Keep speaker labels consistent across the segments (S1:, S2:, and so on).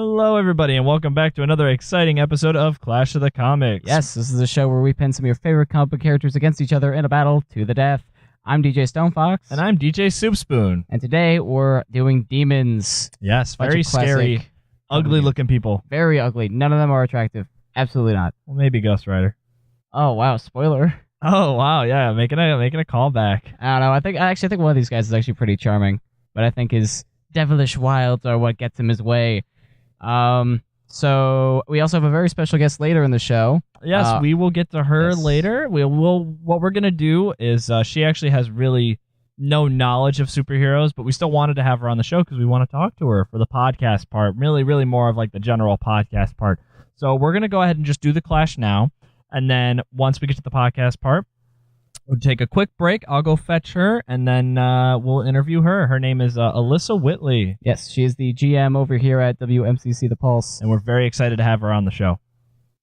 S1: Hello, everybody, and welcome back to another exciting episode of Clash of the Comics.
S2: Yes, this is a show where we pin some of your favorite comic book characters against each other in a battle to the death. I'm DJ Stonefox.
S1: And I'm DJ Soupspoon.
S2: And today we're doing demons.
S1: Yes, very scary, ugly-looking people.
S2: Very ugly. None of them are attractive. Absolutely not.
S1: Well, maybe Ghost Rider.
S2: Oh, wow. Spoiler.
S1: Oh, wow, yeah, making a callback.
S2: I don't know. I think one of these guys is actually pretty charming, but I think his devilish wilds are what gets him his way. So we also have a very special guest later in the show.
S1: Yes, we will get to her later. What we're gonna do is she actually has really no knowledge of superheroes, but we still wanted to have her on the show because we want to talk to her for the podcast part. Really more of like the general podcast part. So we're gonna go ahead and just do the Clash now, and then once we get to the podcast part, we'll take a quick break. I'll go fetch her, and then we'll interview her. Her name is Alyssa Whitley.
S2: Yes, she is the GM over here at WMCC The Pulse.
S1: And we're very excited to have her on the show.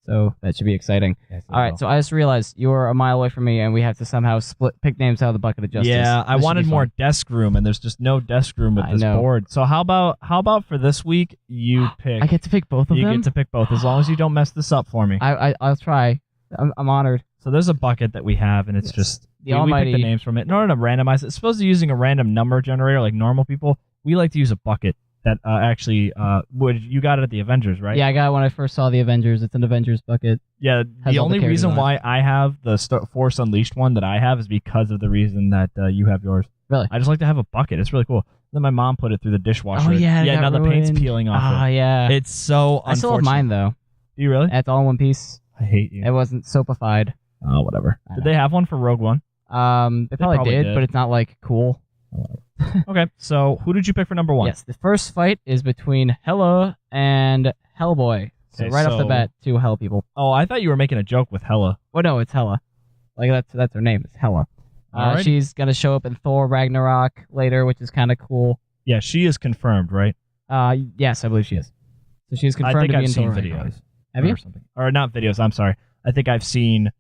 S2: So that should be exciting. Yes, all right, so I just realized you're a mile away from me, and we have to somehow pick names out of the bucket of justice.
S1: Yeah, I wanted more desk room, and there's just no desk room with this board. So how about for this week, you pick...
S2: I get to pick both of them?
S1: You get to pick both, as long as you don't mess this up for me.
S2: I'll try. I'm honored.
S1: So there's a bucket that we have, and it's just... we pick the names from it. In order to randomize it, it's supposed to be using a random number generator like normal people. We like to use a bucket that actually... you got it at the Avengers, right?
S2: Yeah, I got it when I first saw the Avengers. It's an Avengers bucket.
S1: Yeah, the only reason why I have the Force Unleashed one that I have is because of the reason that you have yours.
S2: Really?
S1: I just like to have a bucket. It's really cool. Then my mom put it through the dishwasher.
S2: Oh, yeah.
S1: Yeah, now
S2: ruined.
S1: The paint's peeling off it.
S2: Oh, yeah.
S1: It's so unfortunate.
S2: I still have mine, though.
S1: Do you really?
S2: It's all in one piece.
S1: I hate you.
S2: It wasn't soapified.
S1: Oh, whatever. Did they have one for Rogue One?
S2: They probably did, but it's not, like, cool.
S1: Okay, so who did you pick for number one?
S2: Yes, the first fight is between Hela and Hellboy. So off the bat, two Hell people.
S1: Oh, I thought you were making a joke with Hela.
S2: Oh, no, it's Hela. Like, that's her name. It's Hela. She's going to show up in Thor Ragnarok later, which is kind of cool.
S1: Yeah, she is confirmed, right?
S2: Yes, I believe she is. So she's confirmed to be in Thor Ragnarok.
S1: I've seen videos.
S2: Have you?
S1: Or something. Or not videos, I'm sorry. I think I've seen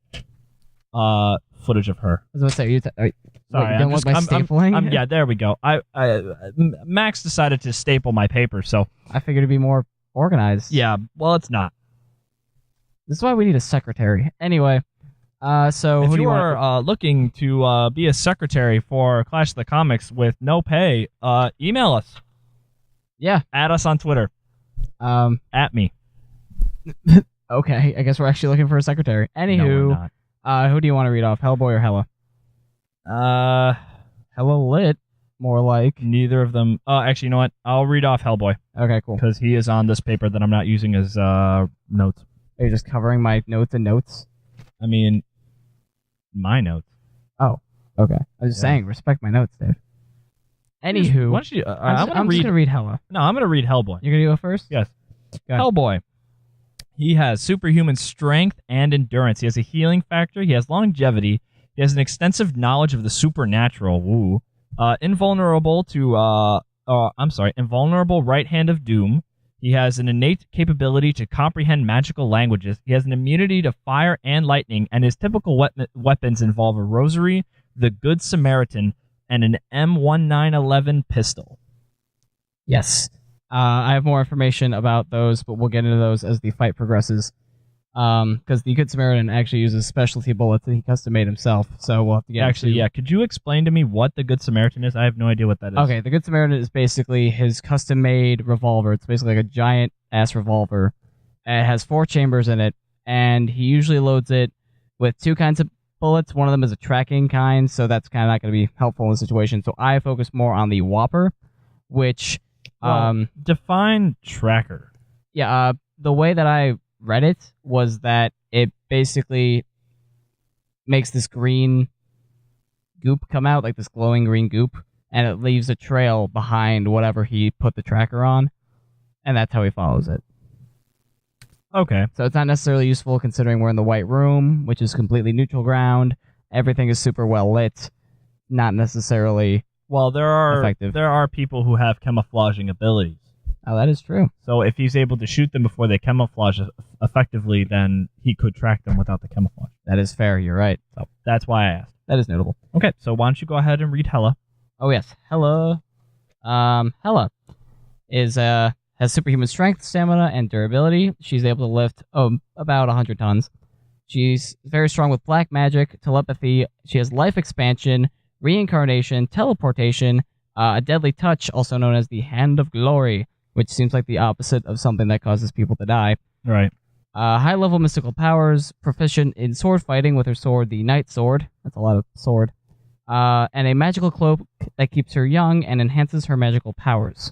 S1: footage of her.
S2: I was going to say,
S1: sorry,
S2: you don't want my stapling?
S1: Yeah, there we go. Max decided to staple my paper, so...
S2: I figured it'd be more organized.
S1: Yeah, well, it's not.
S2: This is why we need a secretary. Anyway, so
S1: if
S2: who do you
S1: are looking to be a secretary for Clash of the Comics with no pay, email us.
S2: Yeah.
S1: Add us on Twitter. At me.
S2: Okay, I guess we're actually looking for a secretary. Anywho,
S1: no, we're not.
S2: Who do you want to read off, Hellboy or Hela? Hella lit, more like.
S1: Neither of them. Actually, you know what? I'll read off Hellboy.
S2: Okay, cool.
S1: Because he is on this paper that I'm not using as notes.
S2: Are you just covering my notes and notes?
S1: I mean, my notes.
S2: Oh, okay. I was just saying, respect my notes, Dave. Anywho,
S1: why don't you,
S2: I'm just going to read Hela.
S1: No, I'm going to read Hellboy.
S2: You're going to go first?
S1: Yes.
S2: Go ahead.
S1: Hellboy. He has superhuman strength and endurance. He has a healing factor. He has longevity. He has an extensive knowledge of the supernatural. Woo. Invulnerable right hand of doom. He has an innate capability to comprehend magical languages. He has an immunity to fire and lightning, and his typical weapons involve a rosary, the Good Samaritan, and an M1911 pistol.
S2: Yes. I have more information about those, but we'll get into those as the fight progresses. Because the Good Samaritan actually uses specialty bullets that he custom made himself. So we'll have to get
S1: yeah. Could you explain to me what the Good Samaritan is? I have no idea what that is.
S2: Okay, the Good Samaritan is basically his custom made revolver. It's basically like a giant ass revolver. It has 4 chambers in it, and he usually loads it with 2 kinds of bullets. One of them is a tracking kind, so that's kind of not going to be helpful in the situation. So I focus more on the Whopper, which
S1: define tracker.
S2: Yeah, the way that I read it was that it basically makes this green goop come out, like this glowing green goop, and it leaves a trail behind whatever he put the tracker on, and that's how he follows it.
S1: Okay.
S2: So it's not necessarily useful considering we're in the White Room, which is completely neutral ground. Everything is super well lit. Not necessarily effective.
S1: There are people who have camouflaging abilities.
S2: Oh, that is true.
S1: So if he's able to shoot them before they camouflage effectively, then he could track them without the camouflage.
S2: That is fair. You're right.
S1: So that's why I asked.
S2: That is notable.
S1: Okay, so why don't you go ahead and read Hela?
S2: Oh, yes. Hela. Hela is Has superhuman strength, stamina, and durability. She's able to lift about 100 tons. She's very strong with black magic, telepathy. She has life expansion, reincarnation, teleportation, a deadly touch, also known as the Hand of Glory, which seems like the opposite of something that causes people to die.
S1: Right.
S2: High-level mystical powers, proficient in sword fighting with her sword, the Night Sword. That's a lot of sword. And a magical cloak that keeps her young and enhances her magical powers.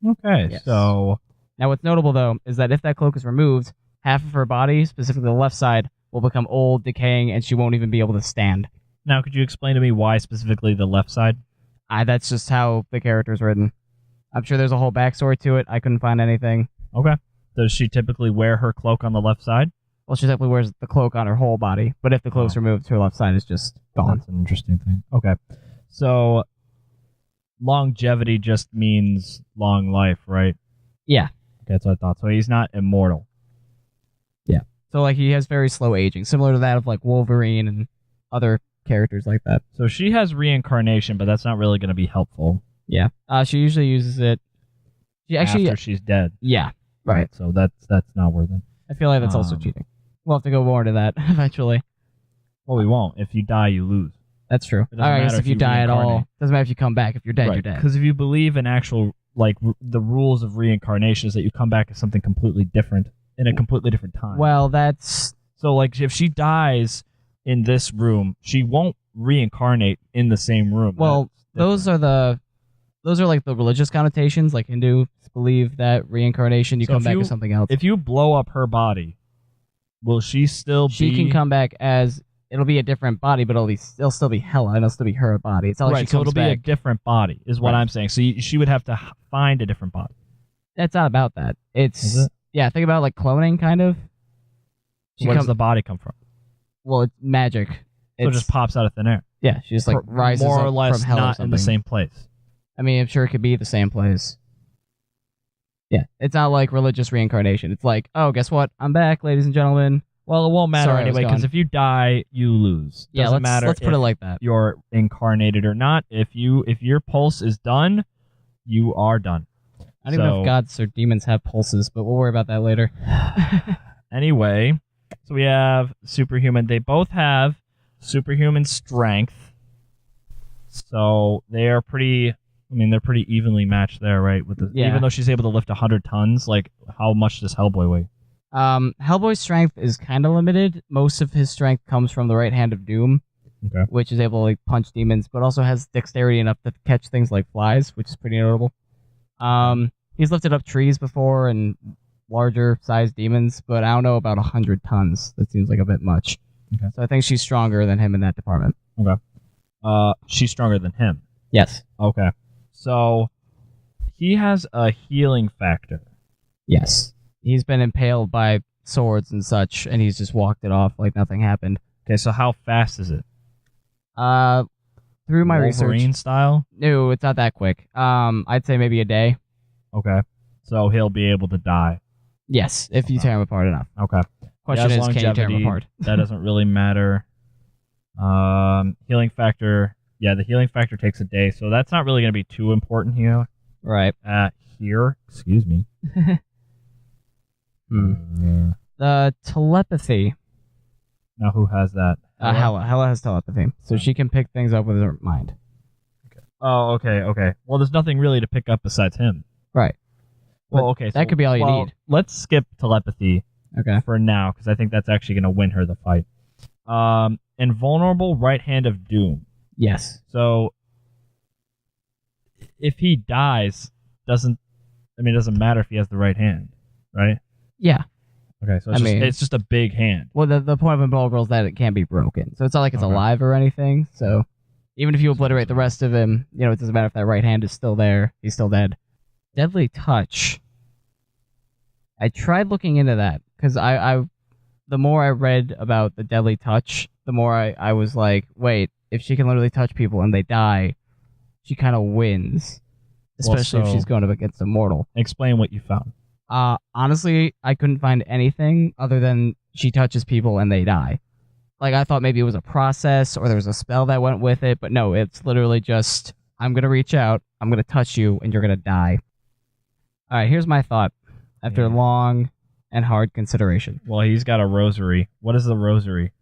S1: Okay,
S2: Yes.
S1: so...
S2: Now, what's notable, though, is that if that cloak is removed, half of her body, specifically the left side, will become old, decaying, and she won't even be able to stand.
S1: Now, could you explain to me why specifically the left side?
S2: That's just how the character's written. I'm sure there's a whole backstory to it. I couldn't find anything.
S1: Okay. Does she typically wear her cloak on the left side?
S2: Well, she typically wears the cloak on her whole body, but if the cloak's removed, her left side is just gone.
S1: That's an interesting thing. Okay. So, longevity just means long life, right?
S2: Yeah.
S1: Okay, that's what I thought. So he's not immortal.
S2: Yeah. So, like, he has very slow aging, similar to that of, like, Wolverine and other characters like that.
S1: So she has reincarnation, but that's not really going to be helpful.
S2: Yeah. She usually uses it...
S1: After she's dead.
S2: Yeah. Right.
S1: So that's not worth it.
S2: I feel like that's also cheating. We'll have to go more into that eventually.
S1: Well, we won't. If you die, you lose.
S2: That's true.
S1: It doesn't
S2: I guess
S1: matter
S2: if you die at all,
S1: reincarnate.
S2: doesn't matter if you come back. If you're dead,
S1: Right.
S2: you're dead.
S1: Because if you believe in actual, like, the rules of reincarnation is that you come back as something completely different in a completely different time.
S2: Well, that's...
S1: So, like, if she dies in this room, she won't reincarnate in the same room.
S2: Well, those are like the religious connotations. Like Hindus believe that reincarnation, you
S1: So
S2: come
S1: if
S2: back
S1: you-
S2: as something else.
S1: If you blow up her body, will she still
S2: She
S1: be...
S2: can come back as... It'll be a different body, but it'll still be Hela, and it'll still be her body. It's not like
S1: Right,
S2: she
S1: so
S2: comes
S1: it'll be a
S2: back.
S1: different body, is what
S2: Right.
S1: I'm saying. So she would have to find a different body.
S2: That's not about that. It's...
S1: Is it?
S2: Yeah, think about like cloning, kind of.
S1: Where does the body come from?
S2: Well, it's magic.
S1: So it just pops out of thin air.
S2: Yeah, she just like rises
S1: more or
S2: up
S1: less
S2: from hell or
S1: not in the
S2: something.
S1: same place.
S2: I mean, I'm sure it could be the same place. Yeah, it's not like religious reincarnation. It's like, oh, guess what? I'm back, ladies and gentlemen.
S1: Well, it won't matter
S2: Sorry, I was
S1: anyway, because
S2: gone.
S1: if you die, you lose.
S2: Yeah,
S1: Doesn't matter
S2: let's put it
S1: if
S2: like that.
S1: you're incarnated or not. If your pulse is done, you are done.
S2: I don't even know if gods or demons have pulses, but we'll worry about that later.
S1: Anyway, so we have superhuman. They both have superhuman strength. So they are pretty... I mean, they're pretty evenly matched there, right? With the,
S2: Yeah.
S1: Even though she's able to lift 100 tons, like, how much does Hellboy weigh?
S2: Hellboy's strength is kind of limited. Most of his strength comes from the right hand of Doom,
S1: Okay.
S2: which is able to like punch demons, but also has dexterity enough to catch things like flies, which is pretty notable. He's lifted up trees before and larger sized demons, but I don't know about 100 tons. That seems like a bit much.
S1: Okay.
S2: So I think she's stronger than him in that department.
S1: Okay. She's stronger than him.
S2: Yes.
S1: Okay. So he has a healing factor.
S2: Yes. He's been impaled by swords and such, and he's just walked it off like nothing happened.
S1: Okay, so how fast is it?
S2: Through my
S1: Wolverine
S2: research,
S1: style?
S2: no, it's not that quick. I'd say maybe a day.
S1: Okay. So he'll be able to die.
S2: Yes, if you tear him apart enough.
S1: Okay.
S2: Question
S1: He has
S2: is, can you tear him
S1: longevity.
S2: apart?
S1: That doesn't really matter. Healing factor. Yeah, the healing factor takes a day, so that's not really going to be too important here.
S2: Right.
S1: Excuse me.
S2: The telepathy.
S1: Now who has that?
S2: Hela has telepathy, so she can pick things up with her mind.
S1: Oh, okay. Well, there's nothing really to pick up besides him.
S2: Right.
S1: Well, okay.
S2: that could be all you need.
S1: Let's skip telepathy
S2: Okay.
S1: for now, because I think that's actually going to win her the fight. Invulnerable right hand of doom.
S2: Yes.
S1: So if he dies, it doesn't matter if he has the right hand, right?
S2: Yeah.
S1: Okay, so it's just a big hand.
S2: Well, the point of invulnerable is that it can't be broken, so it's not like it's
S1: Okay.
S2: alive or anything. So even if you obliterate the rest of him, it doesn't matter if that right hand is still there. He's still dead. Deadly touch. I tried looking into that because the more I read about the deadly touch, the more I was like, wait, if she can literally touch people and they die, she kind of wins, especially if
S1: so-
S2: she's going up against a mortal.
S1: Explain what you found.
S2: Honestly, I couldn't find anything other than she touches people and they die. Like, I thought maybe it was a process or there was a spell that went with it, but no, it's literally just, I'm going to reach out, I'm going to touch you, and you're going to die. All right, here's my thought. After
S1: Yeah.
S2: long and hard consideration.
S1: Well, he's got a rosary. What is the rosary?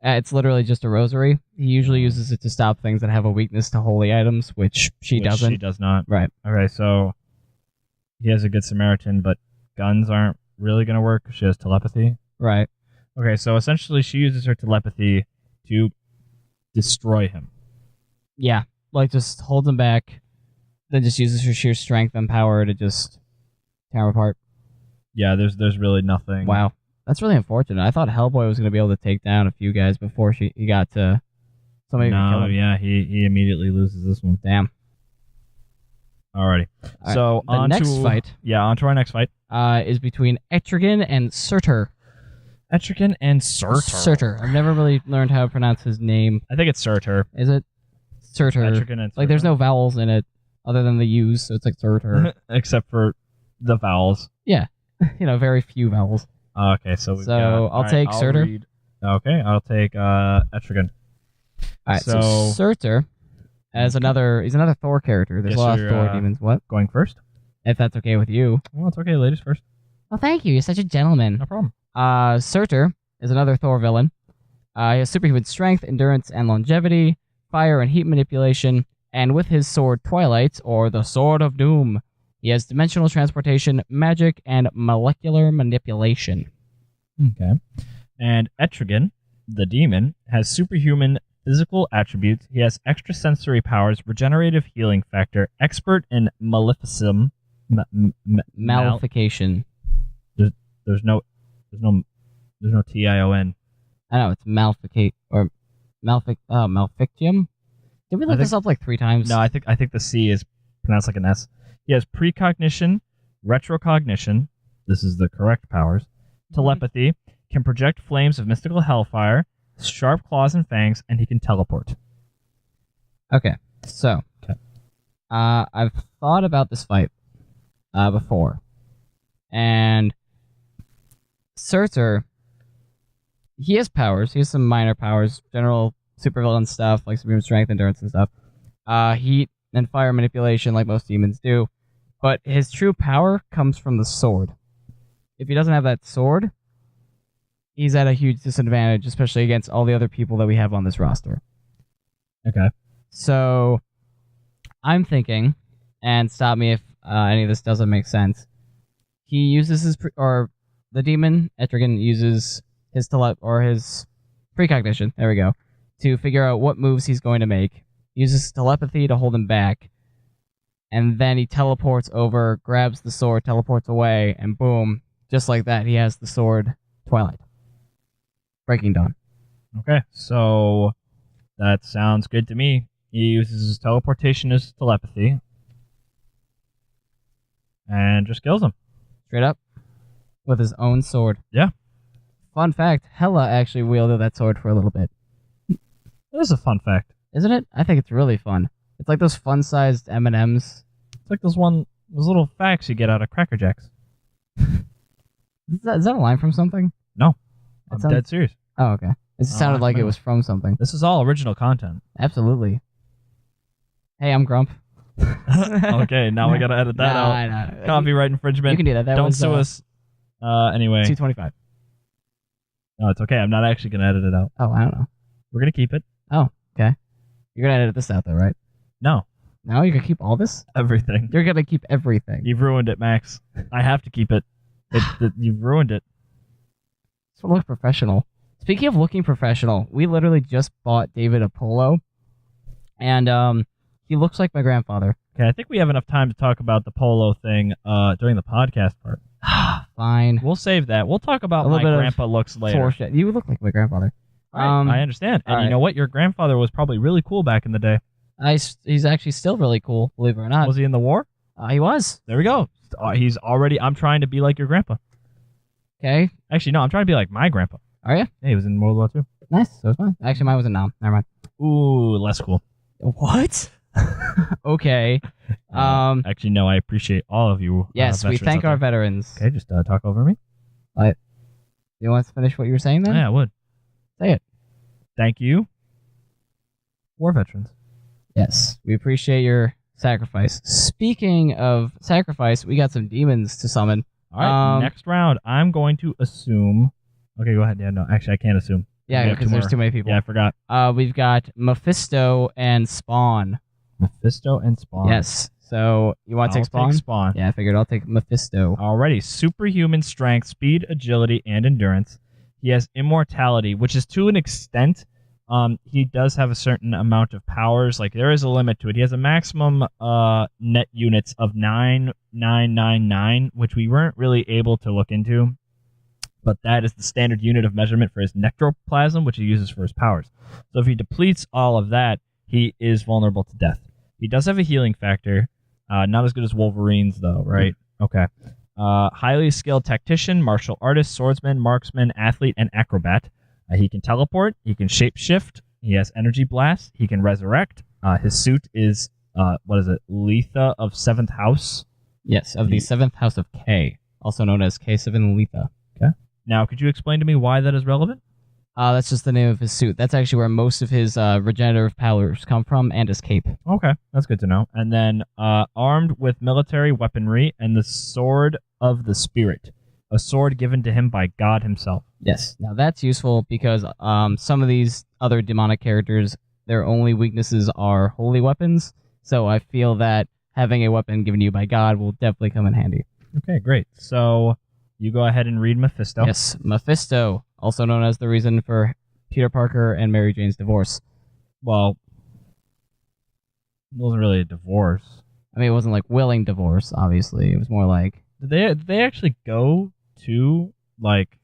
S2: It's literally just a rosary. He usually uses it to stop things that have a weakness to holy items, which she doesn't.
S1: She does not.
S2: Right.
S1: Okay, so he has a good Samaritan, but guns aren't really going to work because she has telepathy.
S2: Right.
S1: Okay, so essentially she uses her telepathy to destroy him.
S2: Yeah. Like, just holds him back, then just uses her sheer strength and power to just tear him apart.
S1: Yeah, there's really nothing.
S2: Wow. That's really unfortunate. I thought Hellboy was going to be able to take down a few guys before he got to somebody who could kill
S1: No,
S2: him.
S1: yeah, he immediately loses this one.
S2: Damn.
S1: Alrighty.
S2: All
S1: So
S2: right, the next fight
S1: on to our next fight.
S2: is between Etrigan and Surtur.
S1: Etrigan and Surtur.
S2: Surtur. I've never really learned how to pronounce his name.
S1: I think it's Surtur.
S2: Is it? Surtur.
S1: Etrigan and Surtur.
S2: Like, there's no vowels in it other than the U's, so it's like Surtur.
S1: Except for the vowels.
S2: Very few vowels.
S1: Okay, so we've got...
S2: I'll
S1: alright,
S2: take Surtur.
S1: Okay, I'll take Etrigan.
S2: Alright, so
S1: So-
S2: Surtur he's another Thor character. There's
S1: Guess
S2: a lot of
S1: you're,
S2: Thor demons. What?
S1: Going first?
S2: If that's okay with you.
S1: Well, it's okay. Ladies first.
S2: Oh, thank you. You're such a gentleman.
S1: No problem.
S2: Surtur is another Thor villain. He has superhuman strength, endurance, and longevity, fire and heat manipulation, and with his sword Twilight, or the Sword of Doom, he has dimensional transportation, magic, and molecular manipulation.
S1: Okay. And Etrigan, the demon, has superhuman physical attributes. He has extrasensory powers, regenerative healing factor, expert in maleficum.
S2: Malefication.
S1: There's no tion.
S2: I know, it's malficate, or malfictium? Did we look this up like 3 times?
S1: No, I think the C is pronounced like an S. He has precognition, retrocognition. This is the correct powers. Telepathy, can project flames of mystical hellfire, sharp claws and fangs, and he can teleport.
S2: Okay, so.
S1: Okay.
S2: I've thought about this fight before. And Surtur, he has powers. He has some minor powers, general supervillain stuff, like superhuman strength, endurance, and stuff. Heat and fire manipulation, like most demons do. But his true power comes from the sword. If he doesn't have that sword, he's at a huge disadvantage, especially against all the other people that we have on this roster.
S1: Okay.
S2: So, I'm thinking, and stop me if any of this doesn't make sense. He uses the demon Etrigan uses his his precognition. There we go, to figure out what moves he's going to make. He uses telepathy to hold him back, and then he teleports over, grabs the sword, teleports away, and boom, just like that, he has the sword Twilight. Breaking Dawn.
S1: Okay, so that sounds good to me. He uses his teleportation as telepathy. And just kills him.
S2: Straight up. With his own sword.
S1: Yeah.
S2: Fun fact, Hela actually wielded that sword for a little bit.
S1: That is a fun fact.
S2: Isn't it? I think it's really fun. It's like those fun-sized M&Ms.
S1: It's like those little facts you get out of Cracker Jacks.
S2: Is that a line from something?
S1: No.
S2: That
S1: I'm
S2: sounds-
S1: dead serious.
S2: Oh, okay. It sounded like it was from something.
S1: This is all original content.
S2: Absolutely. Hey, I'm Grump.
S1: Okay, now we gotta edit that out.
S2: No.
S1: Copyright infringement.
S2: You can do that. That
S1: Don't
S2: was,
S1: sue us. Anyway.
S2: 225.
S1: No, it's okay. I'm not actually gonna edit it out.
S2: Oh, I don't know.
S1: We're gonna keep it.
S2: Oh, okay. You're gonna edit this out, though, right?
S1: No.
S2: No, you're gonna keep all this?
S1: Everything.
S2: You're gonna keep everything.
S1: You've ruined it, Max. I have to keep it. You've ruined it.
S2: So look professional. Speaking of looking professional, we literally just bought David a polo, and he looks like my grandfather.
S1: Okay, I think we have enough time to talk about the polo thing during the podcast part.
S2: Fine.
S1: We'll save that. We'll talk about
S2: A little
S1: my
S2: bit of
S1: grandpa looks later.
S2: Foreshadow. You look like my grandfather.
S1: I understand. And you know what? Your grandfather was probably really cool back in the day.
S2: He's actually still really cool, believe it or not.
S1: Was he in the war?
S2: He was.
S1: There we go. He's already... I'm trying to be like your grandpa.
S2: Okay.
S1: Actually, no, I'm trying to be like my grandpa.
S2: Are you?
S1: Yeah, he was in World War II.
S2: Nice. So was mine. Actually, mine was in Nam. Never mind.
S1: Ooh, less cool.
S2: What? Okay.
S1: Actually, no, I appreciate all of you.
S2: Yes, we thank our veterans.
S1: Okay, just talk over me.
S2: You want to finish what you were saying then?
S1: Yeah, I would.
S2: Say it.
S1: Thank you, war veterans.
S2: Yes, we appreciate your sacrifice. speaking of sacrifice, we got some demons to summon.
S1: All right, next round, I'm going to assume. Okay, go ahead. Yeah, no, actually, I can't assume.
S2: Yeah, because there's too many people.
S1: Yeah, I forgot.
S2: We've got Mephisto and Spawn.
S1: Mephisto and Spawn.
S2: Yes. So you want to take Spawn?
S1: Take Spawn.
S2: Yeah, I figured I'll take Mephisto.
S1: Alrighty, superhuman strength, speed, agility, and endurance. He has immortality, which is to an extent. He does have a certain amount of powers. Like there is a limit to it. He has a maximum net units of 9,999, which we weren't really able to look into. But that is the standard unit of measurement for his necroplasm, which he uses for his powers. So if he depletes all of that, he is vulnerable to death. He does have a healing factor. Not as good as Wolverine's, though, right? Okay. Highly skilled tactician, martial artist, swordsman, marksman, athlete, and acrobat. He can teleport. He can shapeshift. He has energy blast. He can resurrect. His suit is, Letha of 7th House?
S2: Yes, of the 7th House of K, also known as K7 Letha.
S1: Okay. Now, could you explain to me why that is relevant?
S2: That's just the name of his suit. That's actually where most of his regenerative powers come from, and his cape.
S1: Okay, that's good to know. And then armed with military weaponry and the Sword of the Spirit, a sword given to him by God himself.
S2: Yes. Now that's useful because some of these other demonic characters, their only weaknesses are holy weapons. So I feel that having a weapon given to you by God will definitely come in handy.
S1: Okay, great. So you go ahead and read Mephisto.
S2: Yes, Mephisto, also known as the reason for Peter Parker and Mary Jane's divorce.
S1: Well, it wasn't really a divorce.
S2: I mean, it wasn't like willing divorce, obviously. It was more like...
S1: Did they actually go to, like,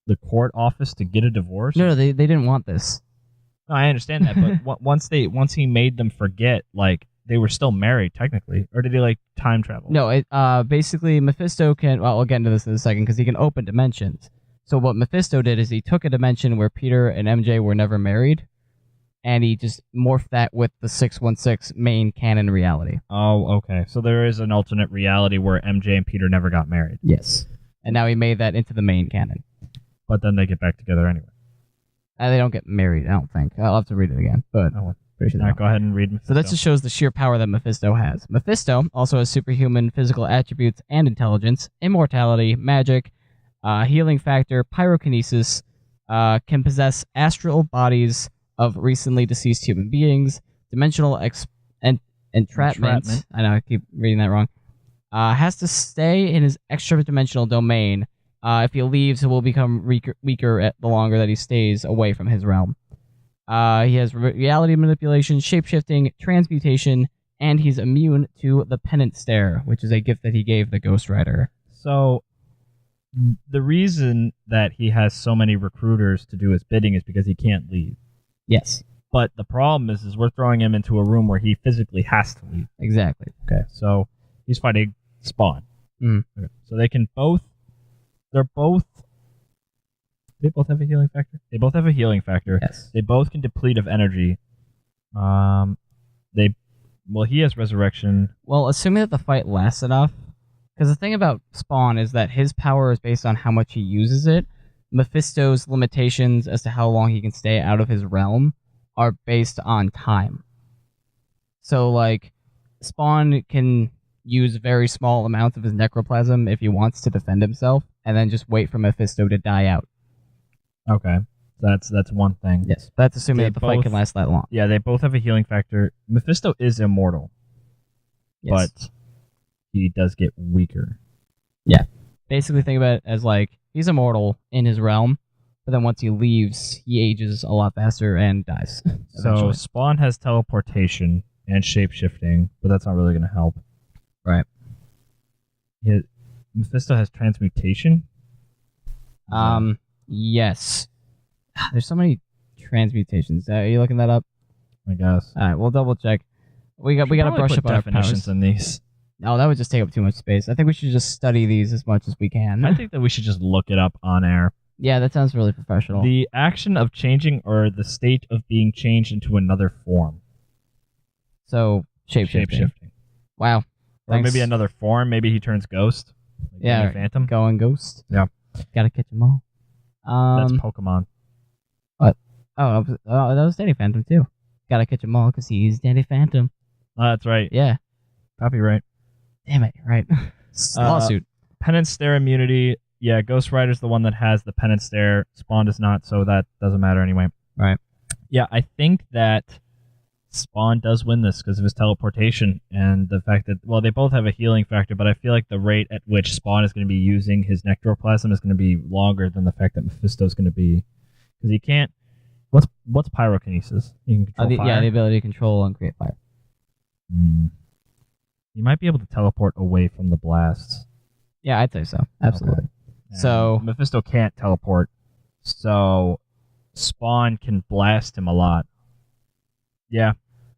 S1: the court office to get a divorce?
S2: No, they didn't want this.
S1: No, I understand that, but once he made them forget, like, they were still married, technically. Or did he, like, time travel?
S2: No, basically, Mephisto can... Well, I'll get into this in a second, because he can open dimensions. So what Mephisto did is he took a dimension where Peter and MJ were never married, and he just morphed that with the 616 main canon reality.
S1: Oh, okay. So there is an alternate reality where MJ and Peter never got married.
S2: Yes. And now he made that into the main canon.
S1: But then they get back together anyway.
S2: They don't get married, I don't think. I'll have to read it again, but pretty sure.
S1: All right, go ahead and read Mephisto.
S2: So that just shows the sheer power that Mephisto has. Mephisto also has superhuman physical attributes and intelligence, immortality, magic, healing factor, pyrokinesis, can possess astral bodies of recently deceased human beings, dimensional entrapment. I know, I keep reading that wrong. Has to stay in his extra-dimensional domain. If he leaves, he will become weaker the longer that he stays away from his realm. He has reality manipulation, shapeshifting, transmutation, and he's immune to the Penance Stare, which is a gift that he gave the Ghost Rider.
S1: So, the reason that he has so many recruiters to do his bidding is because he can't leave.
S2: Yes.
S1: But the problem is we're throwing him into a room where he physically has to leave.
S2: Exactly.
S1: Okay, so he's fighting Spawn.
S2: Mm.
S1: Okay, so they both have a healing factor? They both have a healing factor.
S2: Yes.
S1: They both can deplete of energy. He has resurrection.
S2: Well, assuming that the fight lasts enough, because the thing about Spawn is that his power is based on how much he uses it. Mephisto's limitations as to how long he can stay out of his realm are based on time. So, like, Spawn can use very small amounts of his necroplasm if he wants to defend himself, and then just wait for Mephisto to die out.
S1: Okay, that's one thing.
S2: Yes, that's assuming that the fight can last that long.
S1: Yeah, they both have a healing factor. Mephisto is immortal,
S2: yes.
S1: But he does get weaker.
S2: Yeah, basically think about it as like, he's immortal in his realm, but then once he leaves, he ages a lot faster and dies.
S1: So Spawn has teleportation and shapeshifting, but that's not really going to help.
S2: Right.
S1: Mephisto has transmutation?
S2: Yes. There's so many transmutations. Are you looking that up?
S1: I guess.
S2: All right, we'll double check. We got to brush up on our
S1: definitions in these.
S2: No, that would just take up too much space. I think we should just study these as much as we can.
S1: I think that we should just look it up on air.
S2: Yeah, that sounds really professional.
S1: The action of changing or the state of being changed into another form.
S2: So, shapeshifting.
S1: Or
S2: Wow. Thanks.
S1: maybe another form. Maybe he turns ghost. Like
S2: yeah,
S1: Phantom.
S2: Going ghost.
S1: Yeah.
S2: Gotta catch them all.
S1: That's Pokemon.
S2: What? Oh, that was Danny Phantom too. Gotta catch them all because he's Danny Phantom.
S1: Oh, that's right.
S2: Yeah.
S1: Copyright.
S2: Damn it, right. Lawsuit.
S1: Penance Stare immunity. Yeah, Ghost Rider's the one that has the Penance Stare. Spawn does not, so that doesn't matter anyway.
S2: Right.
S1: Yeah, I think that Spawn does win this because of his teleportation and the fact that, well, they both have a healing factor, but I feel like the rate at which Spawn is going to be using his necroplasm is going to be longer than the fact that Mephisto's going to be, because he can't. What's pyrokinesis? You can control fire.
S2: Yeah, the ability to control and create fire.
S1: You might be able to teleport away from the blasts.
S2: Yeah, I'd say so. Absolutely.
S1: Okay.
S2: So
S1: Mephisto can't teleport, so Spawn can blast him a lot. Yeah.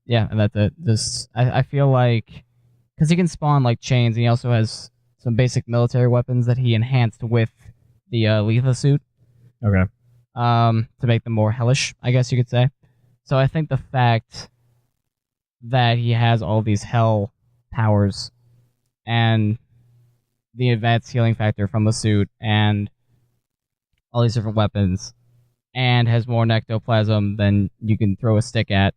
S2: Yeah, and that's it. I feel like, because he can spawn like chains, and he also has some basic military weapons that he enhanced with the Letha suit.
S1: Okay.
S2: To make them more hellish, I guess you could say. So I think the fact that he has all these hell powers and the advanced healing factor from the suit and all these different weapons and has more nectoplasm than you can throw a stick at,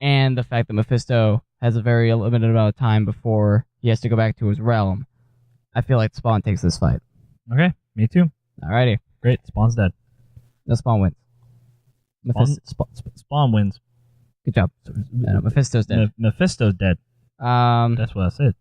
S2: and the fact that Mephisto has a very limited amount of time before he has to go back to his realm, I feel like Spawn takes this fight.
S1: Okay, me too.
S2: Alrighty.
S1: Great, Spawn's dead.
S2: No, Spawn wins.
S1: Spawn wins.
S2: Good job. Mephisto's dead.
S1: Mephisto's dead. That's what I said.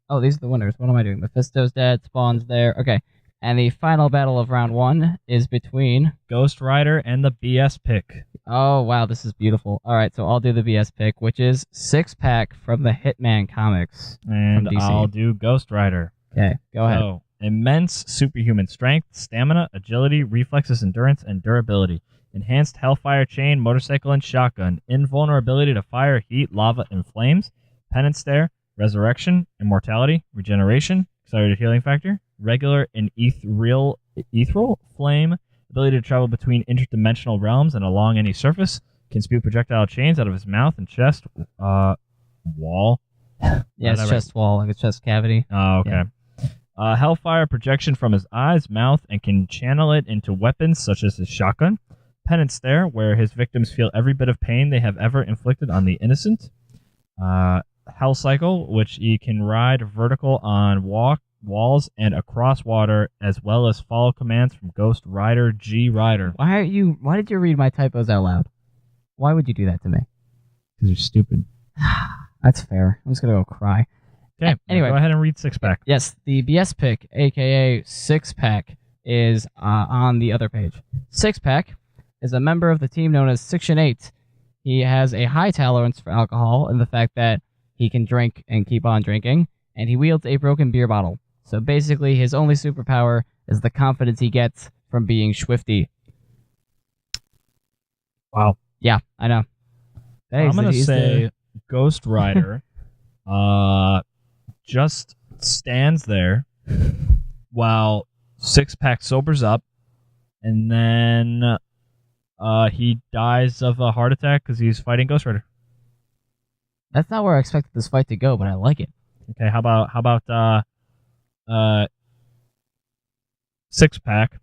S2: Oh, these are the winners. What am I doing? Mephisto's dead. Spawn's there. Okay. And the final battle of round 1 is between
S1: Ghost Rider and the BS pick.
S2: Oh, wow, this is beautiful. All right, so I'll do the BS pick, which is 6-pack from the Hitman comics.
S1: And I'll do Ghost Rider.
S2: Okay, go ahead.
S1: So, immense superhuman strength, stamina, agility, reflexes, endurance, and durability. Enhanced Hellfire chain, motorcycle, and shotgun. Invulnerability to fire, heat, lava, and flames. Penance Stare, resurrection, immortality, regeneration, accelerated healing factor, regular and ethereal flame, ability to travel between interdimensional realms and along any surface, can spew projectile chains out of his mouth and chest wall.
S2: Yeah, it's chest wall, like a chest cavity.
S1: Oh, okay. Yeah. Hellfire projection from his eyes, mouth, and can channel it into weapons such as his shotgun. Penance Stare, where his victims feel every bit of pain they have ever inflicted on the innocent. Hell Cycle, which he can ride vertical on walls and across water, as well as follow commands from Ghost Rider G. Rider.
S2: Why did you read my typos out loud? Why would you do that to me?
S1: Because you're stupid.
S2: That's fair. I'm just gonna go cry.
S1: Okay,
S2: anyway,
S1: go ahead and read 6-pack.
S2: Yes, the BS pick, aka 6-pack, is on the other page. 6-pack is a member of the team known as Section 8. He has a high tolerance for alcohol and the fact that he can drink and keep on drinking, and he wields a broken beer bottle. So basically, his only superpower is the confidence he gets from being swifty.
S1: Wow.
S2: Yeah, I know.
S1: I'm going to say Ghost Rider just stands there while 6-pack sobers up, and then he dies of a heart attack because he's fighting Ghost Rider.
S2: That's not where I expected this fight to go, but I like it.
S1: Okay, how about 6-pack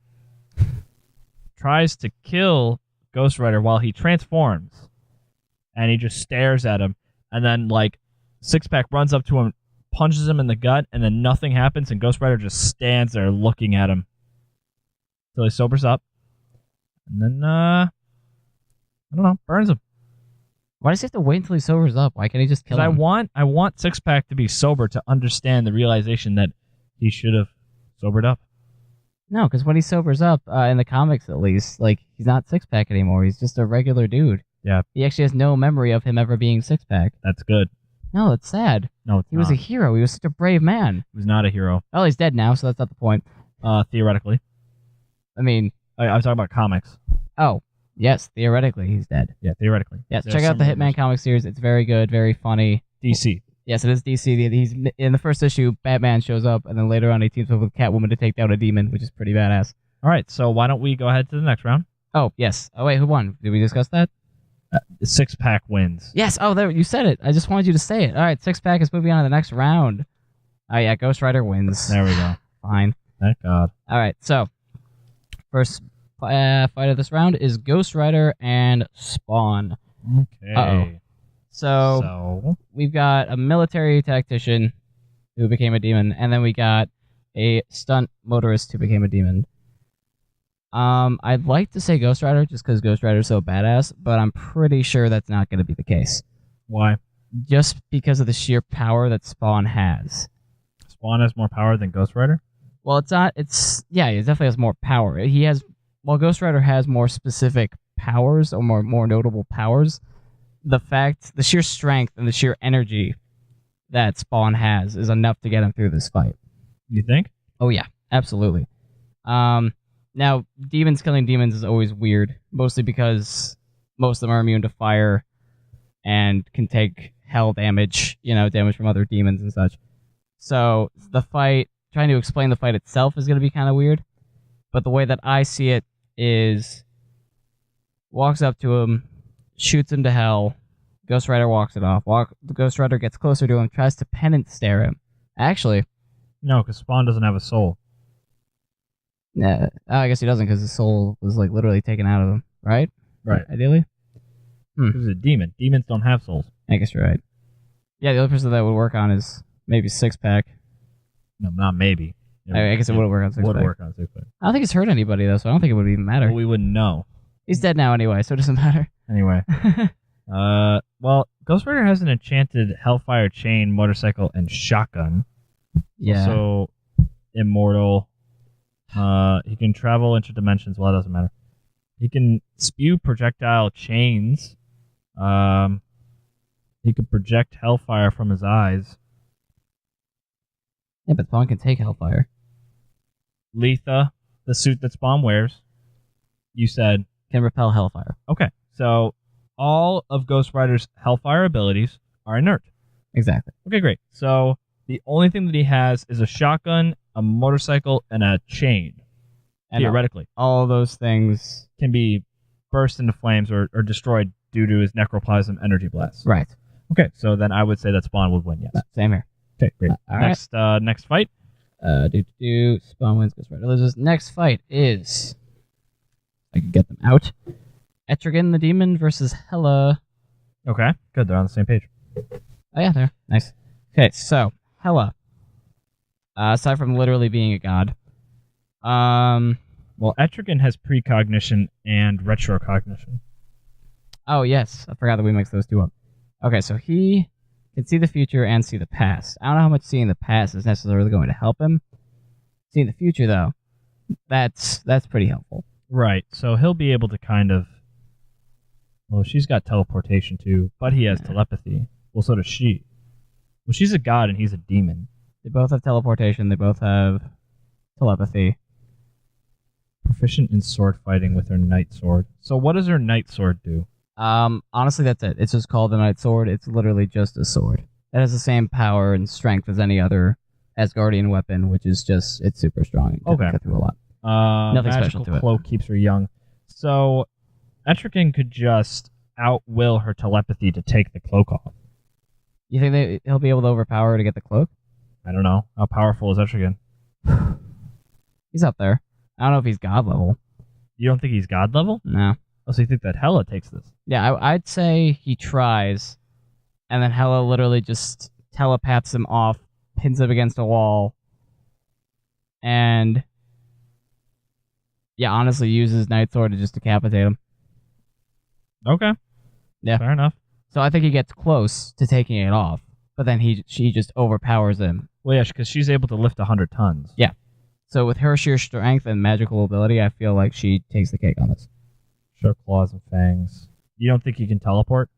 S1: tries to kill Ghost Rider while he transforms, and he just stares at him, and then like 6-pack runs up to him, punches him in the gut, and then nothing happens, and Ghost Rider just stands there looking at him until he sobers up, and then I don't know, burns him.
S2: Why does he have to wait until he sobers up? Why can't he just kill him?
S1: I want 6-pack to be sober to understand the realization that he should have sobered up.
S2: No, because when he sobers up, in the comics at least, like, he's not 6-pack anymore. He's just a regular dude.
S1: Yeah.
S2: He actually has no memory of him ever being 6-pack.
S1: That's good.
S2: No, it's sad.
S1: No, it's
S2: not. He was a hero. He was such a brave man.
S1: He was not a hero.
S2: Well, he's dead now, so that's not the point.
S1: Theoretically.
S2: I mean...
S1: I was talking about comics.
S2: Oh. Yes, theoretically, he's dead.
S1: Yeah, theoretically.
S2: Yes, check out the Hitman comic series. It's very good, very funny.
S1: DC.
S2: Yes, it is DC. He's in the first issue, Batman shows up, and then later on he teams up with Catwoman to take down a demon, which is pretty badass.
S1: All right, so why don't we go ahead to the next round?
S2: Oh, yes. Oh, wait, who won? Did we discuss that?
S1: 6-pack wins.
S2: Yes, oh, there, you said it. I just wanted you to say it. All right, 6-pack is moving on to the next round. Oh, yeah, Ghost Rider wins.
S1: There we go.
S2: Fine.
S1: Thank God.
S2: All right, so first fight of this round is Ghost Rider and Spawn.
S1: Okay.
S2: Uh-oh. So we've got a military tactician who became a demon, and then we got a stunt motorist who became a demon. I'd like to say Ghost Rider just because Ghost Rider's so badass, but I'm pretty sure that's not going to be the case.
S1: Why?
S2: Just because of the sheer power that Spawn has.
S1: Spawn has more power than Ghost Rider?
S2: Well, it's not. Yeah, he definitely has more power. While Ghost Rider has more specific powers or more notable powers, the sheer strength and the sheer energy that Spawn has is enough to get him through this fight.
S1: You think?
S2: Oh yeah, absolutely. Now, demons killing demons is always weird, mostly because most of them are immune to fire and can take hell damage, damage from other demons and such. So the fight, trying to explain the fight itself is going to be kind of weird, but the way that I see it is walks up to him, shoots him to hell, Ghost Rider walks it off. The Ghost Rider gets closer to him, tries to penance stare him. Actually...
S1: No, because Spawn doesn't have a soul.
S2: Yeah, I guess he doesn't because his soul was like literally taken out of him, right?
S1: Right.
S2: Ideally?
S1: He's a demon. Demons don't have souls.
S2: I guess you're right. Yeah, the other person that would work on is maybe Six Pack.
S1: No, not maybe.
S2: I guess it would work on Six Pack.
S1: Would work on Six Pack.
S2: I don't think it's hurt anybody though, so I don't think it would even matter.
S1: Well, we wouldn't know.
S2: He's dead now anyway, so it doesn't matter.
S1: Anyway. Well, Ghost Rider has an enchanted Hellfire chain, motorcycle, and shotgun.
S2: Yeah.
S1: So immortal. He can travel into dimensions. Well, it doesn't matter. He can spew projectile chains. He can project hellfire from his eyes.
S2: Yeah, but Spawn can take hellfire.
S1: Letha, the suit that Spawn wears, you said
S2: can repel hellfire.
S1: Okay, so all of Ghost Rider's hellfire abilities are inert.
S2: Exactly.
S1: Okay, great. So the only thing that he has is a shotgun, a motorcycle, and a chain. And theoretically.
S2: All those things
S1: can be burst into flames or destroyed due to his necroplasm energy blast.
S2: Right.
S1: Okay, so then I would say that Spawn would win, yes.
S2: Same here.
S1: Okay, great. Next fight.
S2: Spawn wins, Ghost Rider loses. Next fight is... I can get them out. Etrigan the Demon versus Hela.
S1: Okay, good. They're on the same page.
S2: Oh, yeah, they're nice. Okay, so, Hela. Aside from literally being a god.
S1: Well, Etrigan has precognition and retrocognition.
S2: Oh, yes. I forgot that we mixed those two up. Okay, so he can see the future and see the past. I don't know how much seeing the past is necessarily going to help him. Seeing the future, though, that's pretty helpful.
S1: Right, so he'll be able to kind of... Well, she's got teleportation, too, but he has telepathy. Well, so does she. Well, she's a god and he's a demon.
S2: They both have teleportation. They both have telepathy.
S1: Proficient in sword fighting with her Night Sword. So what does her Night Sword do?
S2: Honestly, that's it. It's just called the Night Sword. It's literally just a sword. It has the same power and strength as any other Asgardian weapon, which is just, it's super strong.
S1: Okay.
S2: Cut through a lot. Nothing special to it.
S1: Cloak keeps her young. So Etrigan could just outwill her telepathy to take the cloak off.
S2: You think he'll be able to overpower her to get the cloak?
S1: I don't know. How powerful is Etrigan?
S2: He's up there. I don't know if he's god level.
S1: You don't think he's god level?
S2: No.
S1: Oh, so you think that Hela takes this?
S2: Yeah, I'd say he tries, and then Hela literally just telepaths him off, pins him against a wall, and yeah, honestly uses Night Sword to just decapitate him.
S1: Okay.
S2: Yeah.
S1: Fair enough.
S2: So I think he gets close to taking it off, but then she just overpowers him.
S1: Well, yeah, because she's able to lift 100 tons.
S2: Yeah. So with her sheer strength and magical ability, I feel like she takes the cake on this.
S1: Sure, claws and fangs. You don't think he can teleport?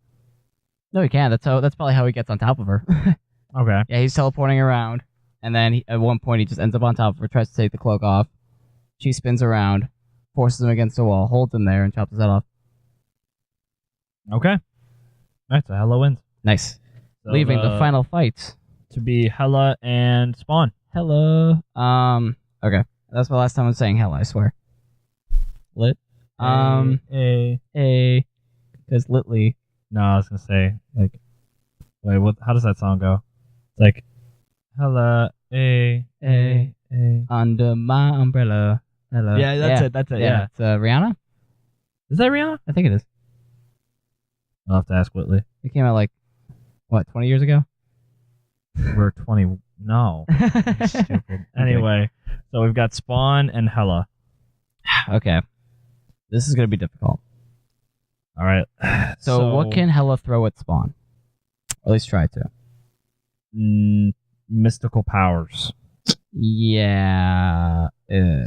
S2: No, he can. That's probably how he gets on top of her.
S1: Okay.
S2: Yeah, he's teleporting around, and then at one point he just ends up on top of her, tries to take the cloak off. She spins around, forces him against the wall, holds him there, and chops his head off.
S1: Okay. Alright, so Hela wins.
S2: Nice.
S1: So
S2: Leaving the final fight
S1: to be Hela and Spawn.
S2: Hela. Okay. That's my last time I'm saying Hela, I swear. Lit. Because Litly.
S1: No, I was gonna say, like, wait, what? How does that song go? It's like, Hela,
S2: under my umbrella. Hela.
S1: Yeah, that's it, yeah.
S2: It's Rihanna?
S1: Is that Rihanna?
S2: I think it is.
S1: I'll have to ask Whitley.
S2: It came out like What, 20 years ago?
S1: We're 20. No. Stupid. Anyway, so we've got Spawn and Hela.
S2: Okay. This is going to be difficult.
S1: All right.
S2: So what can Hela throw at Spawn? Or at least try to.
S1: Mystical powers.
S2: Yeah.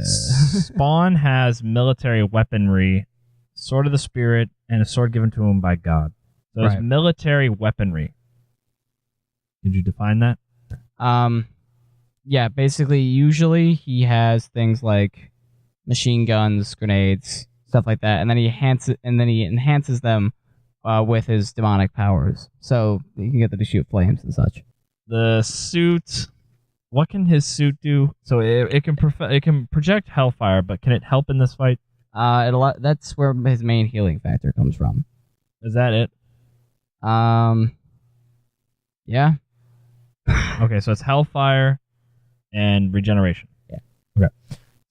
S1: Spawn has military weaponry, Sword of the Spirit, and a sword given to him by God. So it's military weaponry. Did you define that?
S2: Yeah, basically, usually he has things like machine guns, grenades, stuff like that, and then he enhances them with his demonic powers. So you can get them to shoot flames and such.
S1: The suit. What can his suit do? So it can project hellfire, but can it help in this fight?
S2: That's where his main healing factor comes from.
S1: Is that it?
S2: Yeah.
S1: Okay, so it's hellfire and regeneration.
S2: Yeah.
S1: Okay.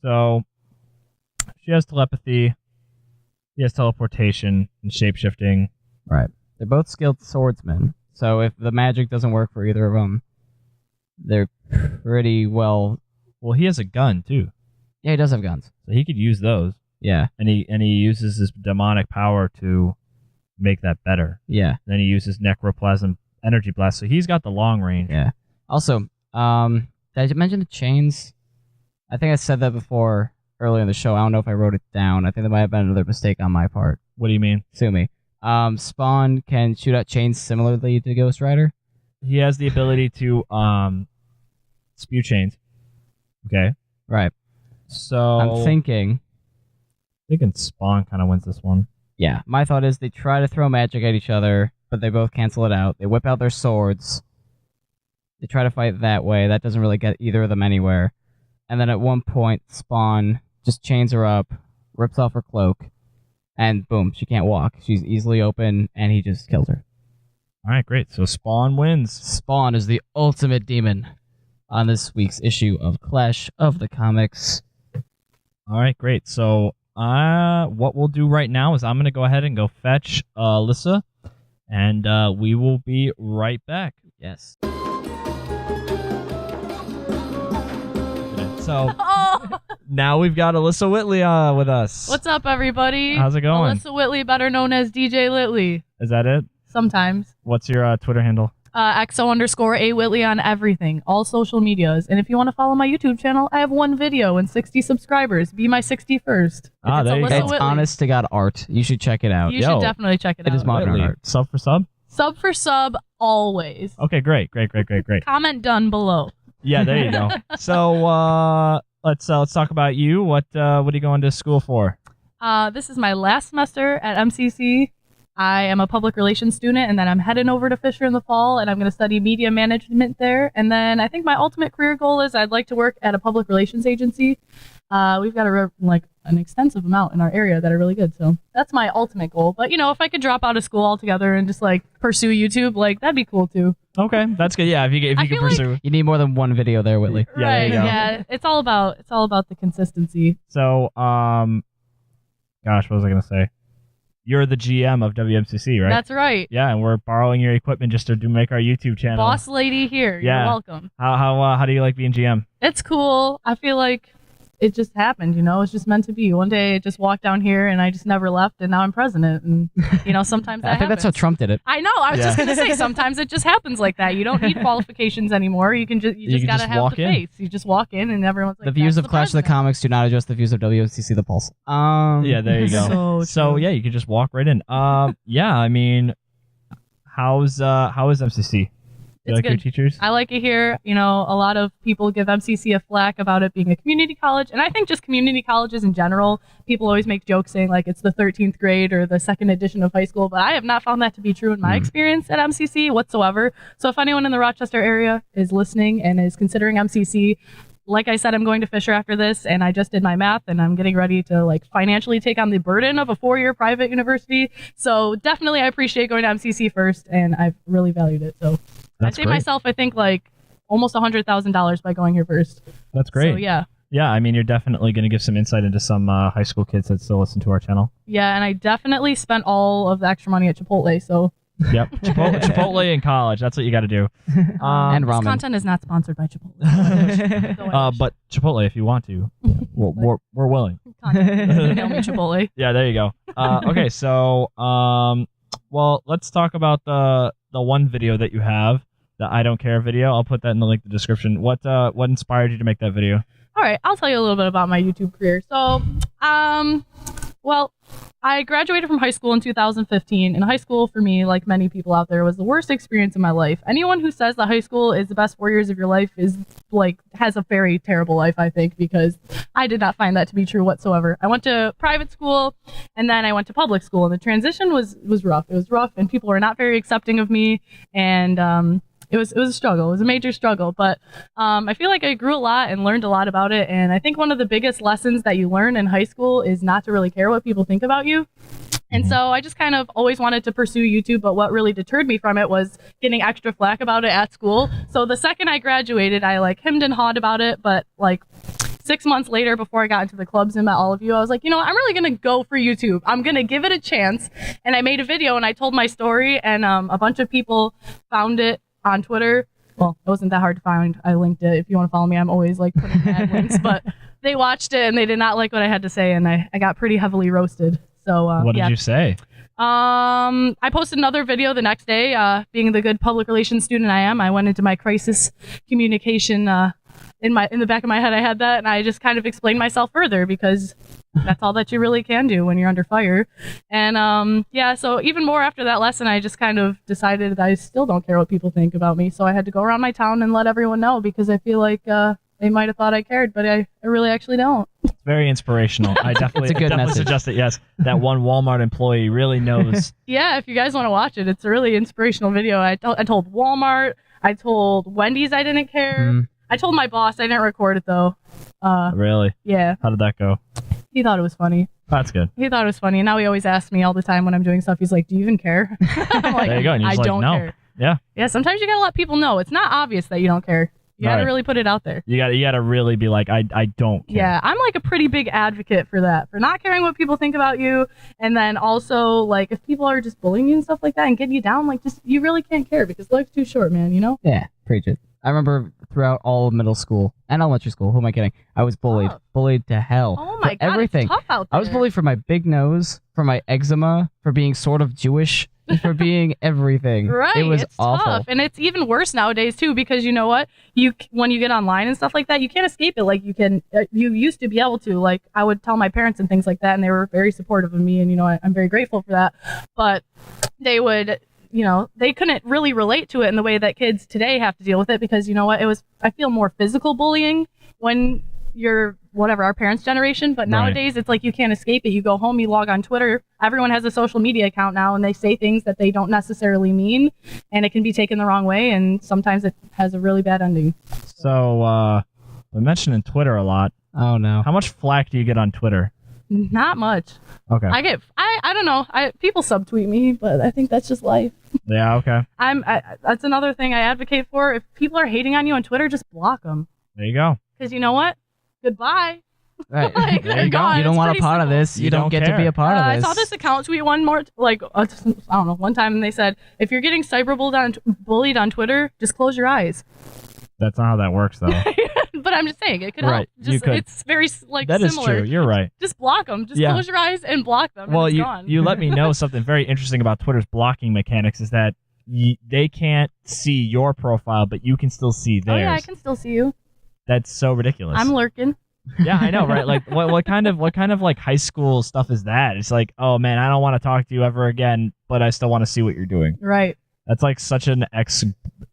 S1: So she has telepathy. He has teleportation and shapeshifting.
S2: Right. They're both skilled swordsmen. So if the magic doesn't work for either of them, they're pretty well.
S1: Well, he has a gun too.
S2: Yeah, he does have guns,
S1: so he could use those.
S2: Yeah.
S1: And he uses his demonic power to make that better.
S2: Yeah.
S1: Then he uses necroplasm energy blast, so he's got the long range.
S2: Yeah. Also, did I mention the chains? I think I said that before earlier in the show. I don't know if I wrote it down. I think that might have been another mistake on my part.
S1: What do you mean?
S2: Sue me. Spawn can shoot out chains similarly to Ghost Rider.
S1: He has the ability to spew chains. Okay.
S2: Right.
S1: So
S2: I'm thinking
S1: Spawn kind of wins this one.
S2: Yeah. My thought is they try to throw magic at each other, but they both cancel it out. They whip out their swords. They try to fight that way. That doesn't really get either of them anywhere. And then at one point, Spawn just chains her up, rips off her cloak, and boom, she can't walk. She's easily open, and he just kills her.
S1: All right, great. So Spawn wins.
S2: Spawn is the ultimate demon on this week's issue of Clash of the Comics.
S1: All right, great. So what we'll do right now is I'm going to go ahead and go fetch Alyssa, and we will be right back.
S2: Yes.
S1: So now we've got Alyssa Whitley with us.
S3: What's up, everybody?
S1: How's it going?
S3: Alyssa Whitley, better known as DJ Whitley.
S1: Is that it?
S3: Sometimes.
S1: What's your Twitter handle?
S3: XO_A Whitley on everything, all social medias. And if you want to follow my YouTube channel, I have one video and 60 subscribers. Be my 61st.
S1: There you go.
S2: It's honest to God art. You should check it out.
S3: You should definitely check it out.
S2: It is modern art.
S1: Sub for sub?
S3: Sub for sub, always.
S1: Okay, great.
S3: Comment done below.
S1: Yeah, there you go. So let's talk about you. What are you going to school for?
S3: This is my last semester at MCC. I am a public relations student, and then I'm heading over to Fisher in the fall, and I'm going to study media management there. And then I think my ultimate career goal is I'd like to work at a public relations agency. We've got an extensive amount in our area that are really good, so that's my ultimate goal. But if I could drop out of school altogether and just pursue YouTube, that'd be cool too.
S1: Okay, that's good. Yeah, if you can pursue.
S2: You need more than one video there, Whitley.
S1: Yeah,
S3: right.
S1: there you go.
S3: Yeah, it's all about the consistency.
S1: So, gosh, what was I gonna say? You're the GM of WMCC, right?
S3: That's right.
S1: Yeah, and we're borrowing your equipment just to make our YouTube channel.
S3: Boss lady here.
S1: Yeah.
S3: You're welcome.
S1: How do you like being GM?
S3: It's cool. I feel like it just happened, it's just meant to be. One day it just walked down here and I just never left, and now I'm president. And sometimes that
S2: I think that's how Trump did it.
S3: I know. I was just gonna say sometimes it just happens like that. You don't need qualifications anymore. You just gotta have the face. You just walk in and everyone's like,
S2: the views of Clash of the Comics do not address the views of WMCC The Pulse.
S1: Yeah, there you go. So yeah, you can just walk right in. Yeah, I mean, how is MCC? You
S3: It's
S1: like
S3: good.
S1: your teachers?
S3: I like it here. A lot of people give MCC a flack about it being a community college. And I think just community colleges in general, people always make jokes saying it's the 13th grade or the second edition of high school. But I have not found that to be true in my experience at MCC whatsoever. So if anyone in the Rochester area is listening and is considering MCC, like I said, I'm going to Fisher after this, and I just did my math, and I'm getting ready to financially take on the burden of a 4-year private university. So definitely I appreciate going to MCC first, and I've really valued it. So
S1: That's
S3: I saved
S1: great.
S3: myself, I think, almost $100,000 by going here first.
S1: That's great.
S3: So yeah.
S1: Yeah, I mean, you're definitely going to give some insight into some high school kids that still listen to our channel.
S3: Yeah, and I definitely spent all of the extra money at Chipotle, so
S1: Yep. Chipotle in college. That's what you got to do.
S2: And
S3: This
S2: ramen.
S3: content is not sponsored by Chipotle.
S1: But Chipotle, if you want to, we're willing.
S3: Email me Chipotle.
S1: Yeah, there you go. Okay, so well, let's talk about the one video that you have, the I don't care video. I'll put that in the link in the description. What inspired you to make that video?
S3: All right, I'll tell you a little bit about my YouTube career. So, well, I graduated from high school in 2015. And high school, for me, like many people out there, was the worst experience of my life. Anyone who says that high school is the best 4 years of your life is has a very terrible life, I think, because I did not find that to be true whatsoever. I went to private school, and then I went to public school, and the transition was rough. It was rough, and people were not very accepting of me, and it was a struggle. It was a major struggle, but I feel like I grew a lot and learned a lot about it. And I think one of the biggest lessons that you learn in high school is not to really care what people think about you. And so I just kind of always wanted to pursue YouTube, but what really deterred me from it was getting extra flack about it at school. So the second I graduated, I hemmed and hawed about it, but 6 months later, before I got into the clubs and met all of you, I was like, you know what? I'm really going to go for YouTube. I'm going to give it a chance. And I made a video and I told my story, and a bunch of people found it on Twitter. Well, it wasn't that hard to find. I linked it. If you want to follow me, I'm always putting ad links, but they watched it and they did not like what I had to say, and I got pretty heavily roasted. So
S1: what did you say?
S3: I posted another video the next day. Being the good public relations student I am, I went into my crisis communication in the back of my head. I had that, and I just kind of explained myself further, because that's all that you really can do when you're under fire. And so even more after that lesson, I just kind of decided that I still don't care what people think about me. So I had to go around my town and let everyone know, because I feel like they might have thought I cared, but I really actually don't.
S1: It's very inspirational. I definitely,
S2: It's a good
S1: definitely
S2: message.
S1: suggest it. Yes, that one Walmart employee really knows.
S3: Yeah, if you guys want to watch it, it's a really inspirational video. I told Walmart, I told Wendy's I didn't care. I told my boss. I didn't record it though.
S1: Really?
S3: Yeah.
S1: How did that go?
S3: He thought it was funny.
S1: That's good.
S3: He thought it was funny, and now he always asks me all the time when I'm doing stuff. He's like, "Do you even care?" I'm like,
S1: There you go. And you're
S3: I
S1: just like,
S3: don't
S1: no.
S3: care.
S1: Yeah.
S3: Yeah. Sometimes you gotta let people know. It's not obvious that you don't care. You gotta
S1: Right.
S3: really put it out there.
S1: You gotta really be like, I don't care.
S3: Yeah, I'm a pretty big advocate for that, for not caring what people think about you, and then also if people are just bullying you and stuff like that and getting you down, just you really can't care, because life's too short, man. You know?
S2: Yeah, preach it. I remember throughout all of middle school and elementary school, who am I kidding? I was bullied.
S3: Oh.
S2: Bullied to hell.
S3: Oh my
S2: for
S3: god,
S2: everything.
S3: it's tough out there.
S2: I was bullied for my big nose, for my eczema, for being sort of Jewish, for being everything.
S3: Right,
S2: It was
S3: it's
S2: awful.
S3: tough, and it's even worse nowadays too, because you know what? When you get online and stuff like that, you can't escape it like you can. You used to be able to. I would tell my parents and things like that, and they were very supportive of me, and I'm very grateful for that. But they would, they couldn't really relate to it in the way that kids today have to deal with it, because you know what? I feel more physical bullying when you're our parents' generation, but nowadays it's you can't escape it. You go home, you log on Twitter. Everyone has a social media account now, and they say things that they don't necessarily mean, and it can be taken the wrong way, and sometimes it has a really bad ending.
S1: So we mentioned in Twitter a lot.
S2: Oh no.
S1: How much flack do you get on Twitter?
S3: Not much.
S1: Okay.
S3: I don't know. People subtweet me, but I think that's just life.
S1: Yeah. Okay.
S3: That's another thing I advocate for. If people are hating on you on Twitter, just block them.
S1: There you go.
S3: Because you know what? Goodbye.
S2: Right.
S3: There
S1: you
S3: you
S1: go.
S3: go.
S2: You don't want a part of this.
S1: You
S2: You don't
S1: don't
S2: get to
S1: care.
S2: be a part of
S3: I
S2: this.
S3: saw this account tweet one time, and they said, if you're getting bullied on Twitter, just close your eyes.
S1: That's not how that works, though.
S3: But I'm just saying, it could
S1: Right,
S3: help.
S1: you could.
S3: It's very
S1: That is
S3: similar.
S1: true. You're right.
S3: Just block them. Just
S1: Yeah.
S3: close your eyes and block them.
S1: Well,
S3: and it's
S1: you
S3: gone.
S1: you let me know something very interesting about Twitter's blocking mechanics is that they can't see your profile, but you can still see theirs.
S3: Oh yeah, I can still see you.
S1: That's so ridiculous.
S3: I'm lurking.
S1: Yeah, I know, right? What kind of high school stuff is that? It's oh man, I don't want to talk to you ever again, but I still want to see what you're doing.
S3: Right.
S1: That's such an ex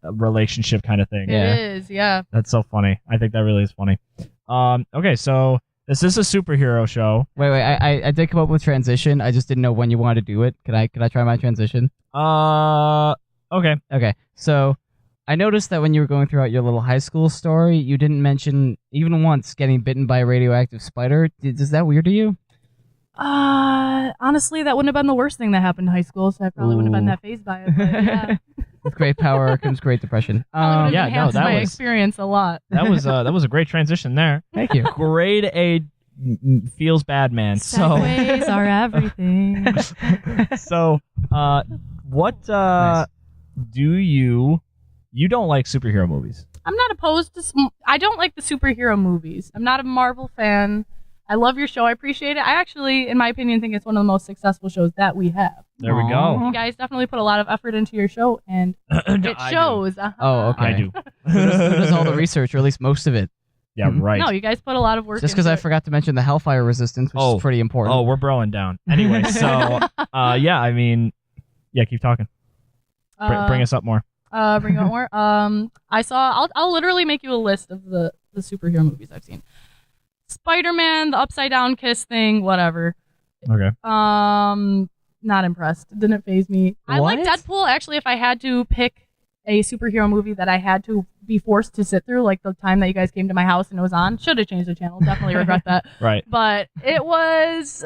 S1: relationship kind of thing.
S2: Yeah.
S3: It is. Yeah.
S1: That's so funny. I think that really is funny. Okay, so this is a superhero show.
S2: Wait. I did come up with transition. I just didn't know when you wanted to do it. Could I try my transition?
S1: Okay.
S2: Okay. So I noticed that when you were going throughout your little high school story, you didn't mention even once getting bitten by a radioactive spider. Is that weird to you?
S3: Honestly, that wouldn't have been the worst thing that happened in high school, so I probably wouldn't have been
S2: Ooh.
S3: that fazed by it. But yeah.
S2: With great power comes great depression.
S3: Probably
S1: yeah,
S3: would have
S1: no,
S3: enhanced
S1: that
S3: my
S1: was-
S3: experience a lot.
S1: That was a great transition there.
S2: Thank you.
S1: Grade A feels bad, man. So
S3: Segways are everything.
S1: so What
S2: Nice.
S1: do you don't like superhero movies?
S3: I'm not opposed to. I don't like the superhero movies. I'm not a Marvel fan. I love your show. I appreciate it. I actually, in my opinion, think it's one of the most successful shows that we have.
S1: There we go.
S3: You guys definitely put a lot of effort into your show, and it
S1: I
S3: shows.
S2: Oh, okay.
S1: I do.
S2: Who does all the research, or at least most of it?
S1: Yeah, right.
S3: No, you guys put a lot of work.
S2: Just because
S3: into
S2: I
S3: it.
S2: forgot to mention the Hellfire resistance, which is pretty important.
S1: Oh, we're broing down. Anyway, so yeah, I mean, yeah, keep talking. Bring us up more.
S3: Bring out more. I saw. I'll literally make you a list of the superhero movies I've seen. Spider-Man, the upside down kiss thing, whatever.
S1: Okay.
S3: Not impressed. Didn't faze me. I like
S2: What?
S3: Deadpool. Actually, if I had to pick a superhero movie that I had to be forced to sit through, like the time that you guys came to my house and it was on, should have changed the channel. Definitely regret that.
S1: Right.
S3: But it was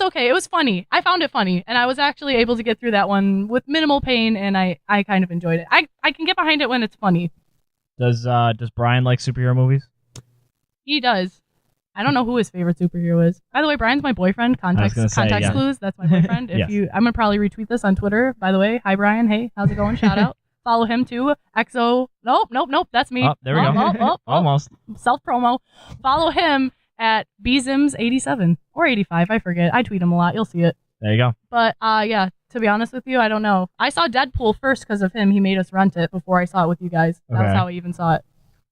S3: okay. It was funny. I found it funny, and I was actually able to get through that one with minimal pain, and I kind of enjoyed it. I can get behind it when it's funny.
S1: Does Brian like superhero movies?
S3: He does. I don't know who his favorite superhero is. By the way, Brian's my boyfriend. Context
S1: yeah.
S3: clues. That's my boyfriend.
S1: Yes.
S3: I'm gonna probably retweet this on Twitter. By the way, hi Brian. Hey, how's it going? Shout out. Follow him too. EXO. Nope. That's me.
S1: Oh, there we go.
S3: Oh.
S1: Almost.
S3: Self promo. Follow him at bzims87 or 85. I forget. I tweet him a lot. You'll see it.
S1: There you go.
S3: But yeah, to be honest with you, I don't know. I saw Deadpool first because of him. He made us rent it before I saw it with you guys. That's
S1: Okay.
S3: how I even saw it.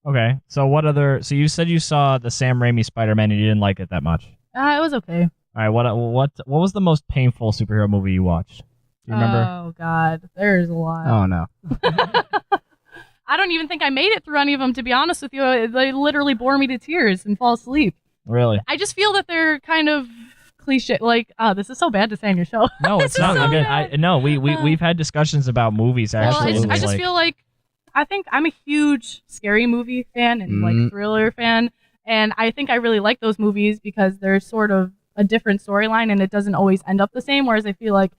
S1: Okay. So what other? So you said you saw the Sam Raimi Spider-Man and you didn't like it that much.
S3: It was okay.
S1: All right. What was the most painful superhero movie you watched? Do you remember?
S3: Oh God, there's a lot.
S2: Oh no.
S3: I don't even think I made it through any of them, to be honest with you. They literally bore me to tears and fall asleep.
S1: Really?
S3: I just feel that they're kind of cliche. Like, this is so bad to say on your show.
S1: No, it's
S3: This is
S1: not.
S3: so
S1: Again,
S3: bad.
S1: we've had discussions about movies actually.
S3: Well, I just feel like I think I'm a huge scary movie fan and like thriller fan, and I think I really like those movies because they're sort of a different storyline and it doesn't always end up the same. Whereas I feel like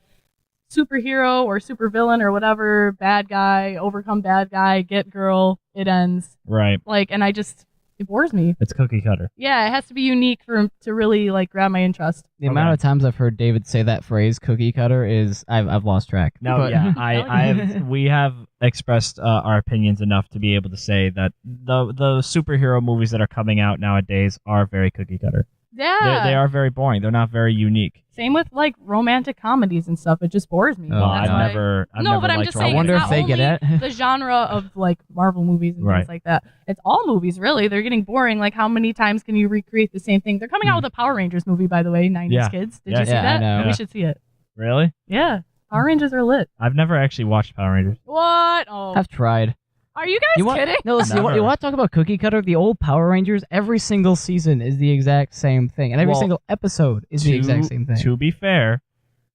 S3: superhero or supervillain or whatever, bad guy, overcome bad guy, get girl, it ends.
S1: right.
S3: Like, and it bores me.
S1: It's cookie cutter.
S3: Yeah, it has to be unique to really like grab my interest.
S2: The amount
S1: Okay.
S2: of times I've heard David say that phrase, "cookie cutter," is I've lost track.
S1: No,
S2: But-
S1: yeah, we have expressed our opinions enough to be able to say that the superhero movies that are coming out nowadays are very cookie cutter.
S3: Yeah.
S1: They are very boring. They're not very unique.
S3: Same with like romantic comedies and stuff. It just bores me.
S2: Oh,
S1: Well,
S3: That's
S1: I've
S3: why-
S1: never
S3: No, but I'm
S1: liked
S3: just
S2: I
S3: saying.
S2: wonder
S3: it's
S2: if
S3: not
S2: they get
S3: only
S2: it.
S3: the genre of like Marvel movies and
S1: Right.
S3: things like that. It's all movies, really. They're getting boring. Like, how many times can you recreate the same thing? They're coming out with a Power Rangers movie, by the way. 90s
S1: Yeah.
S3: kids. Did
S1: Yeah.
S3: you see
S2: Yeah, I
S3: that?
S2: know.
S3: We
S1: Yeah.
S3: should see it.
S1: Really?
S3: Yeah, Power Rangers are lit.
S1: I've never actually watched Power Rangers.
S3: What? Oh,
S2: I've tried.
S3: are you guys
S2: want,
S3: kidding?
S2: No, listen,
S1: Never.
S2: you want to talk about cookie cutter? The old Power Rangers, every single season is the exact same thing, and every
S1: Well,
S2: single episode is the exact same thing.
S1: To be fair,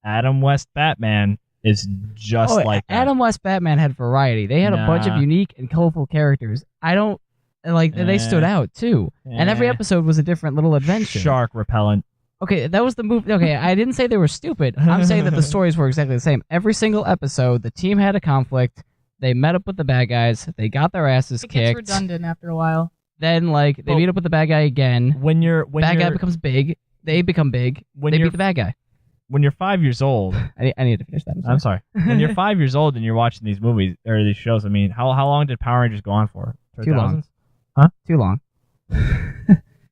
S1: Adam West Batman is just like that.
S2: Adam West Batman had variety. They had a bunch of
S1: Nah.
S2: unique and colorful characters. I don't like they stood out too, and every
S1: Eh.
S2: episode was a different little adventure.
S1: Shark repellent.
S2: Okay, that was the movie. Okay, I didn't say they were stupid. I'm saying that the stories were exactly the same. Every single episode, the team had a conflict. They met up with the bad guys. They got their asses
S3: It gets
S2: kicked.
S3: redundant after a while.
S2: Then, like, they
S1: Well,
S2: meet up with the bad guy again.
S1: When you're
S2: Bad guy becomes big. They become big.
S1: when
S2: They
S1: you're
S2: beat the bad guy.
S1: when you're 5 years old.
S2: I need to finish that.
S1: I'm sorry. When you're 5 years old and you're watching these movies or these shows, I mean, how long did Power Rangers go on for?
S2: Too long.
S1: 2000s?
S2: Too long.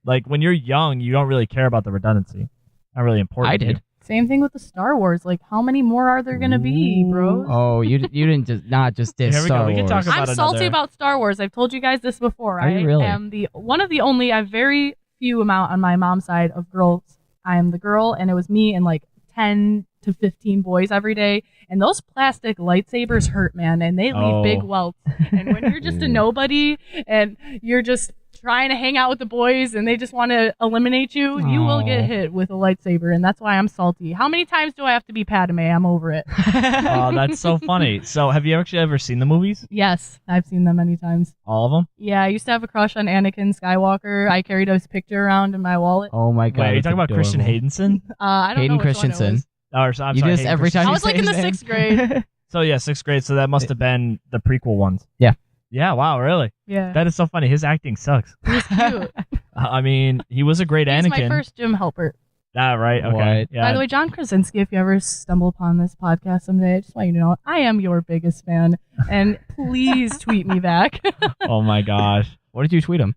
S1: Like when you're young, you don't really care about the redundancy. Not really important.
S2: I
S1: to you.
S2: did.
S3: Same thing with the Star Wars. Like, how many more are there gonna be, bros?
S2: Oh, you didn't just not just diss
S1: Here we go.
S2: Star
S1: We can
S2: Wars.
S1: talk
S3: I'm
S1: about
S3: salty
S1: another-
S3: about Star Wars. I've told you guys this before.
S2: Are you
S3: I
S2: really?
S3: am one of the only. I have very few amount on my mom's side of girls. I am the girl, and it was me and like 10 to 15 boys every day. And those plastic lightsabers hurt, man, and they leave
S1: Oh.
S3: big welts. And when you're just a nobody and you're just trying to hang out with the boys and they just want to eliminate you, you will
S2: Aw.
S3: get hit with a lightsaber, and that's why I'm salty. How many times do I have to be Padme? I'm over it.
S1: Oh, that's so funny. So, have you actually ever seen the movies?
S3: Yes, I've seen them many times.
S1: All of them?
S3: Yeah, I used to have a crush on Anakin Skywalker. I carried his picture around in my wallet.
S2: Oh my god.
S1: Wait, are you
S2: it's
S1: talking about Christian
S2: adorable.
S1: Haydenson?
S3: I don't
S2: Hayden
S3: know which
S2: Christensen.
S3: one it was.
S1: Or, I'm
S2: You
S1: sorry,
S2: just
S1: Hayden
S2: every time
S3: I
S2: you
S3: was like
S2: say
S3: in the
S2: his name.
S3: 6th grade.
S1: So yeah, 6th grade. So that must have been the prequel ones.
S2: Yeah.
S1: Yeah. Wow. Really?
S3: Yeah,
S1: That is so funny. His acting sucks.
S3: he was cute.
S1: I mean, he was a great
S3: He's
S1: Anakin.
S3: my first gym helper.
S1: Ah, right. Okay.
S2: What?
S1: Yeah.
S3: By the way, John Krasinski, if you ever stumble upon this podcast someday, I just want you to know I am your biggest fan, and please tweet me back.
S1: Oh my gosh.
S2: What did you tweet him?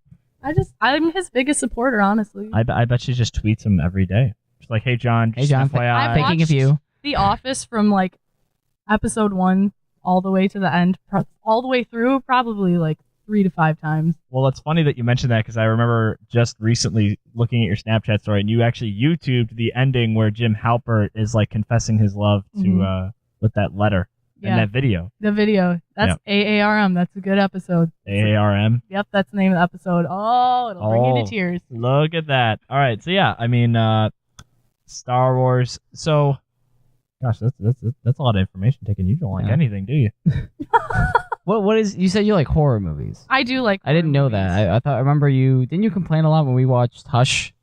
S3: I'm his biggest supporter, honestly.
S1: I bet she just tweets him every day. She's like, "Hey John,
S2: Hey
S1: just
S2: John,
S1: FYI."
S3: I've
S2: thinking of
S3: watched
S2: you.
S3: The Office from like episode 1 all the way to the end, all the way through, probably like 3 to 5 times.
S1: Well, it's funny that you mentioned that because I remember just recently looking at your Snapchat story, and you actually YouTubed the ending where Jim Halpert is like confessing his love to with that letter in
S3: Yeah.
S1: that video.
S3: The video. That's AARM. That's a good episode.
S1: AARM.
S3: Yep, that's the name of the episode. Oh, it'll bring you
S1: Oh.
S3: to tears.
S1: Look at that. All right, so yeah, I mean, Star Wars. So, gosh, that's a lot of information taken. You don't like
S2: Yeah.
S1: anything, do you?
S2: What is? You said you like horror movies.
S3: I do like.
S2: I didn't know that. I remember you. Didn't you complain a lot when we watched Hush?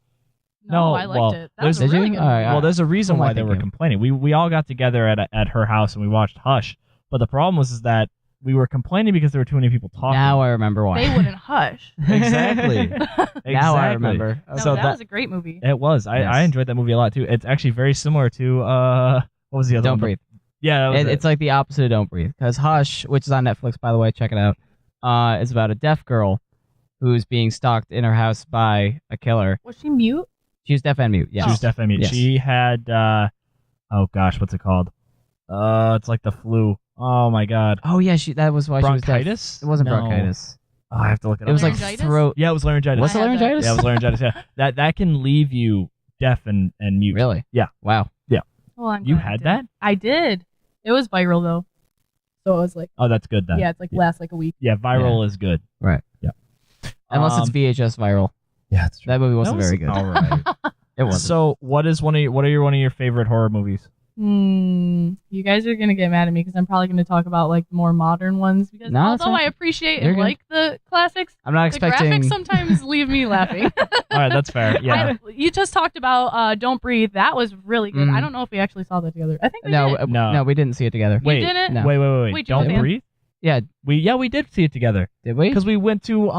S3: No,
S1: No,
S3: I liked
S1: well,
S3: it. That was a
S2: did you?
S3: really good
S2: All right,
S3: movie.
S1: Well, there's a reason
S2: What am I
S1: why they were
S2: thinking?
S1: complaining. We all got together at her house and we watched Hush. But the problem was that we were complaining because there were too many people talking.
S2: Now I remember why.
S3: They wouldn't hush.
S1: Exactly.
S2: Now I
S1: Exactly.
S2: remember.
S3: No,
S1: So
S3: that
S1: that-
S3: was a great movie.
S1: It was. I
S2: Yes.
S1: enjoyed that movie a lot too. It's actually very similar to what was the other
S2: Don't
S1: one?
S2: Breathe.
S1: Yeah, that was it.
S2: It's like the opposite of Don't Breathe. Because Hush, which is on Netflix, by the way, check it out, is about a deaf girl who's being stalked in her house by a killer.
S3: Was she mute?
S2: She was deaf and mute. Yeah.
S1: She was definitely mute.
S2: Yes.
S1: She had oh gosh, what's it called? It's like the flu. Oh my god.
S2: Oh yeah, that was why she was deaf.
S1: Bronchitis?
S2: It wasn't
S1: No.
S2: bronchitis.
S1: Oh, I have to look it up.
S2: It was like
S3: Laryngitis?
S2: throat.
S1: Yeah, it was laryngitis.
S2: Was it
S3: I had that.
S2: laryngitis?
S1: Yeah, it was laryngitis. Yeah, that can leave you deaf and mute.
S2: Really?
S1: Yeah.
S2: Wow.
S3: Well, I'm
S1: You
S3: glad I
S1: had
S3: did.
S1: that?
S3: I did. It was viral though, so it was like
S1: Oh, that's good then.
S3: yeah, it's like lasts like a week.
S1: Yeah, viral is good.
S2: Right.
S1: Yeah.
S2: Unless it's VHS viral.
S1: Yeah, that's true.
S2: That movie wasn't
S1: That was
S2: very good.
S1: All right.
S2: It wasn't.
S1: So, what are one of your favorite horror movies?
S3: You guys are gonna get mad at me because I'm probably gonna talk about like more modern ones because
S2: No, it's
S3: although
S2: fine.
S3: I appreciate
S2: You're
S3: and
S2: good.
S3: like the classics,
S2: I'm not
S3: the
S2: expecting.
S3: graphics sometimes leave me laughing.
S1: All right, that's fair. Yeah.
S3: You just talked about Don't Breathe. That was really good.
S2: Mhm.
S3: I don't know if we actually saw that together. I think we
S2: No,
S3: did.
S1: No.
S2: we didn't see it together.
S1: Wait.
S3: didn't?
S2: No.
S1: Wait.
S3: Wait, you
S1: Don't
S3: didn't?
S1: breathe.
S2: Yeah,
S1: We did see it together
S2: did we?
S1: because we went to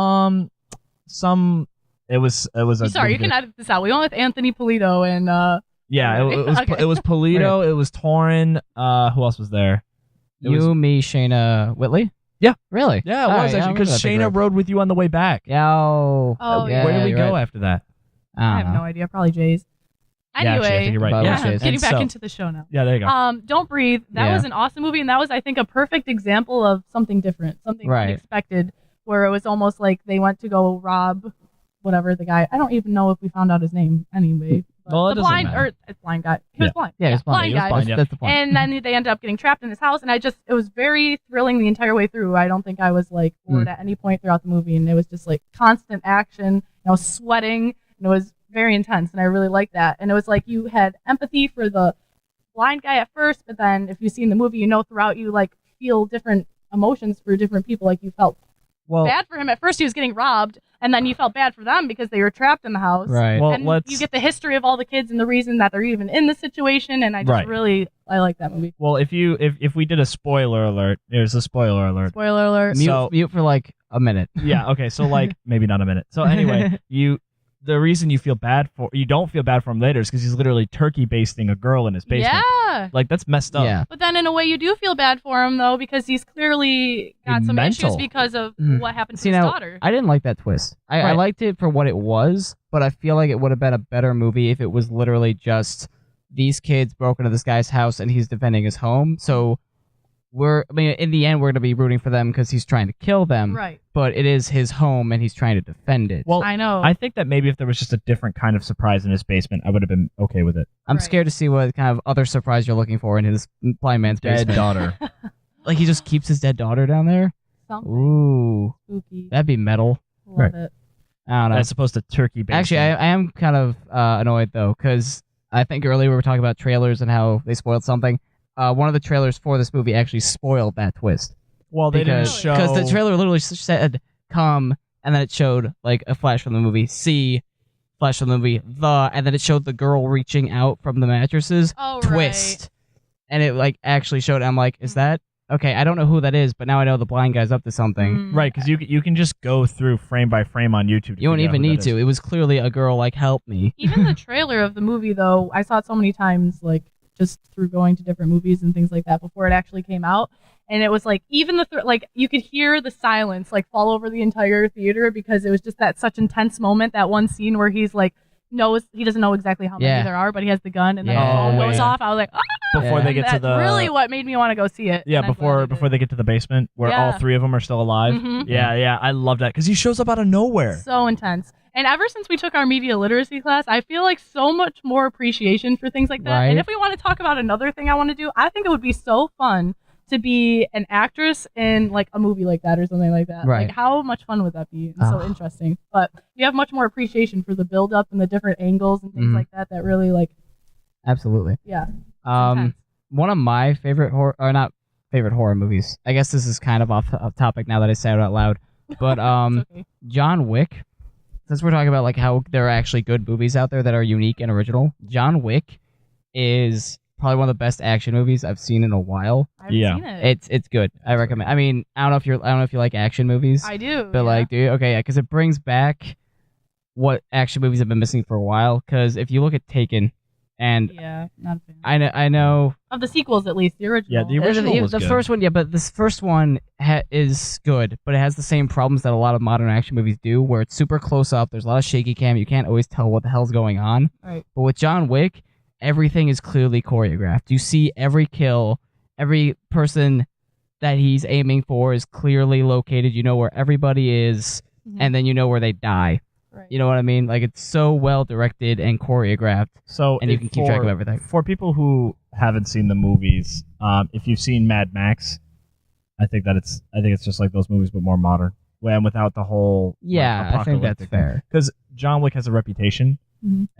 S1: some. It was a.
S3: Sorry, you can edit this out. We went with Anthony Polito and
S1: Yeah, it was
S3: Okay.
S1: it was Polito. It was Torrin. Who else was there? It
S2: You,
S1: was-
S2: me, Shayna Whitley.
S1: Yeah.
S2: Really?
S1: Yeah, it
S2: All
S1: was
S2: right, I
S1: actually
S2: remember
S1: because
S2: that big
S1: Shayna
S2: group.
S1: rode with you on the way back.
S2: Yeah.
S3: Oh, yeah,
S1: Where did we
S2: you're
S1: go
S2: right.
S1: after that?
S3: I have no idea. Probably Jay's.
S1: Yeah, actually, I think
S3: Anyway,
S1: you're right.
S2: Probably
S1: Yeah,
S2: Jay's.
S3: getting
S1: And
S3: back
S1: so-
S3: into the show now.
S1: Yeah, there you go.
S3: Don't Breathe. That
S2: Yeah.
S3: was an awesome movie, and that was, I think, a perfect example of something different, something
S2: Right.
S3: unexpected, where it was almost like they went to go rob whatever the guy. I don't even know if we found out his name anyway. but
S1: Well, it
S3: the
S1: doesn't
S3: blind
S1: matter.
S3: or it's blind guy. He was blind.
S2: Yeah, it's blind.
S3: blind
S1: he was
S3: guy.
S1: blind, yeah.
S2: That's the point.
S3: And then they ended up getting trapped in his house, and it was very thrilling the entire way through. I don't think I was like bored at any point throughout the movie, and it was just like constant action, sweating, and it was very intense, and I really liked that. And it was like you had empathy for the blind guy at first, but then if you've seen the movie, throughout you like feel different emotions for different people. Like you felt
S1: Well,
S3: bad for him at first; he was getting robbed, and then you felt bad for them because they were trapped in the house.
S2: Right.
S1: well,
S3: And
S1: let's.
S3: you get the history of all the kids and the reason that they're even in the situation, and I just
S1: Right.
S3: I like that movie.
S1: Well, if we did a spoiler alert, there's a spoiler alert.
S3: Spoiler alert.
S2: Mute for like a minute.
S1: Yeah. Okay. So like maybe not a minute. So anyway, the reason you don't feel bad for him later is because he's literally turkey basting a girl in his basement.
S3: Yeah.
S1: Like that's messed up.
S2: Yeah.
S3: But then in a way you do feel bad for him though because he's clearly got some
S1: Mental.
S3: issues because of
S2: Mm.
S3: what happened to
S2: See,
S3: his
S2: now,
S3: daughter.
S2: I didn't like that twist. I
S1: Right.
S2: liked it for what it was, but I feel like it would have been a better movie if it was literally just these kids broke into this guy's house and he's defending his home. So in the end, we're going to be rooting for them because he's trying to kill them.
S3: Right.
S2: But it is his home and he's trying to defend it.
S1: Well,
S3: I know.
S1: I think that maybe if there was just a different kind of surprise in his basement, I would have been okay with it.
S2: I'm
S3: Right.
S2: scared to see what kind of other surprise you're looking for in his blind man's basement.
S1: daughter.
S2: Like he just keeps his dead daughter down there?
S3: Something
S2: Ooh.
S3: spooky.
S2: That'd be metal.
S3: Love
S1: Right.
S3: it.
S2: I don't know.
S1: As opposed to turkey basting.
S2: Actually, I am kind of annoyed though, because I think earlier we were talking about trailers and how they spoiled something. One of the trailers for this movie actually spoiled that twist.
S1: well, they didn't
S2: Because
S1: show
S2: the trailer literally said "come" and then it showed like a flash from the movie, "see," flash from the movie, "the," and then it showed the girl reaching out from the mattresses,
S3: Oh,
S2: twist, and it like actually showed. I'm like, is that okay, I don't know who that is, but now I know the blind guy's up to something.
S1: Right, because you can just go through frame by frame on YouTube.
S2: You don't even need to. It was clearly a girl like, help me.
S3: Even the trailer of the movie, though, I saw it so many times, like just through going to different movies and things like that before it actually came out. And it was like, even like you could hear the silence like fall over the entire theater because it was just that such intense moment. That one scene where he's like, he doesn't know exactly how many there are, but he has the gun, and then the phone goes off. I was like,
S1: before they get to the
S3: really what made me want to go see it.
S1: Yeah, before they get to the basement where all three of them are still alive.
S3: Mm-hmm.
S1: Yeah, I love that because he shows up out of nowhere.
S3: So intense. And ever since we took our media literacy class, I feel like so much more appreciation for things like that.
S2: Right.
S3: And if we want to talk about another thing I want to do, I think it would be so fun to be an actress in like a movie like that or something like that.
S2: Right.
S3: Like how much fun would that be? And so interesting. But you have much more appreciation for the build up and the different angles and things like that really like
S2: absolutely.
S3: Yeah.
S2: One of my favorite not favorite horror movies. I guess this is kind of off topic now that I say it out loud. But
S3: okay.
S2: John Wick, since we're talking about like how there are actually good movies out there that are unique and original, John Wick is probably one of the best action movies I've seen in a while.
S3: I haven't seen it.
S2: It's good. I recommend. I mean, I don't know if you like action movies.
S3: I do.
S2: But like, do you? Okay, yeah, because it brings back what action movies have been missing for a while. Because if you look at Taken, and
S3: not a fan.
S2: I know
S3: of the sequels at least the original.
S1: Yeah, the original was
S2: the
S1: good.
S2: first one. Yeah, but this first one is good, but it has the same problems that a lot of modern action movies do, where it's super close up. There's a lot of shaky cam. You can't always tell what the hell's going on.
S3: Right.
S2: But with John Wick, everything is clearly choreographed. You see every kill, every person that he's aiming for is clearly located. You know where everybody is, and then you know where they die.
S3: Right.
S2: You know what I mean? Like, it's so well directed and choreographed, and you can keep track of everything.
S1: For people who haven't seen the movies, if you've seen Mad Max, I think it's just like those movies but more modern, and without the whole
S2: I think that's fair.
S1: Because John Wick has a reputation,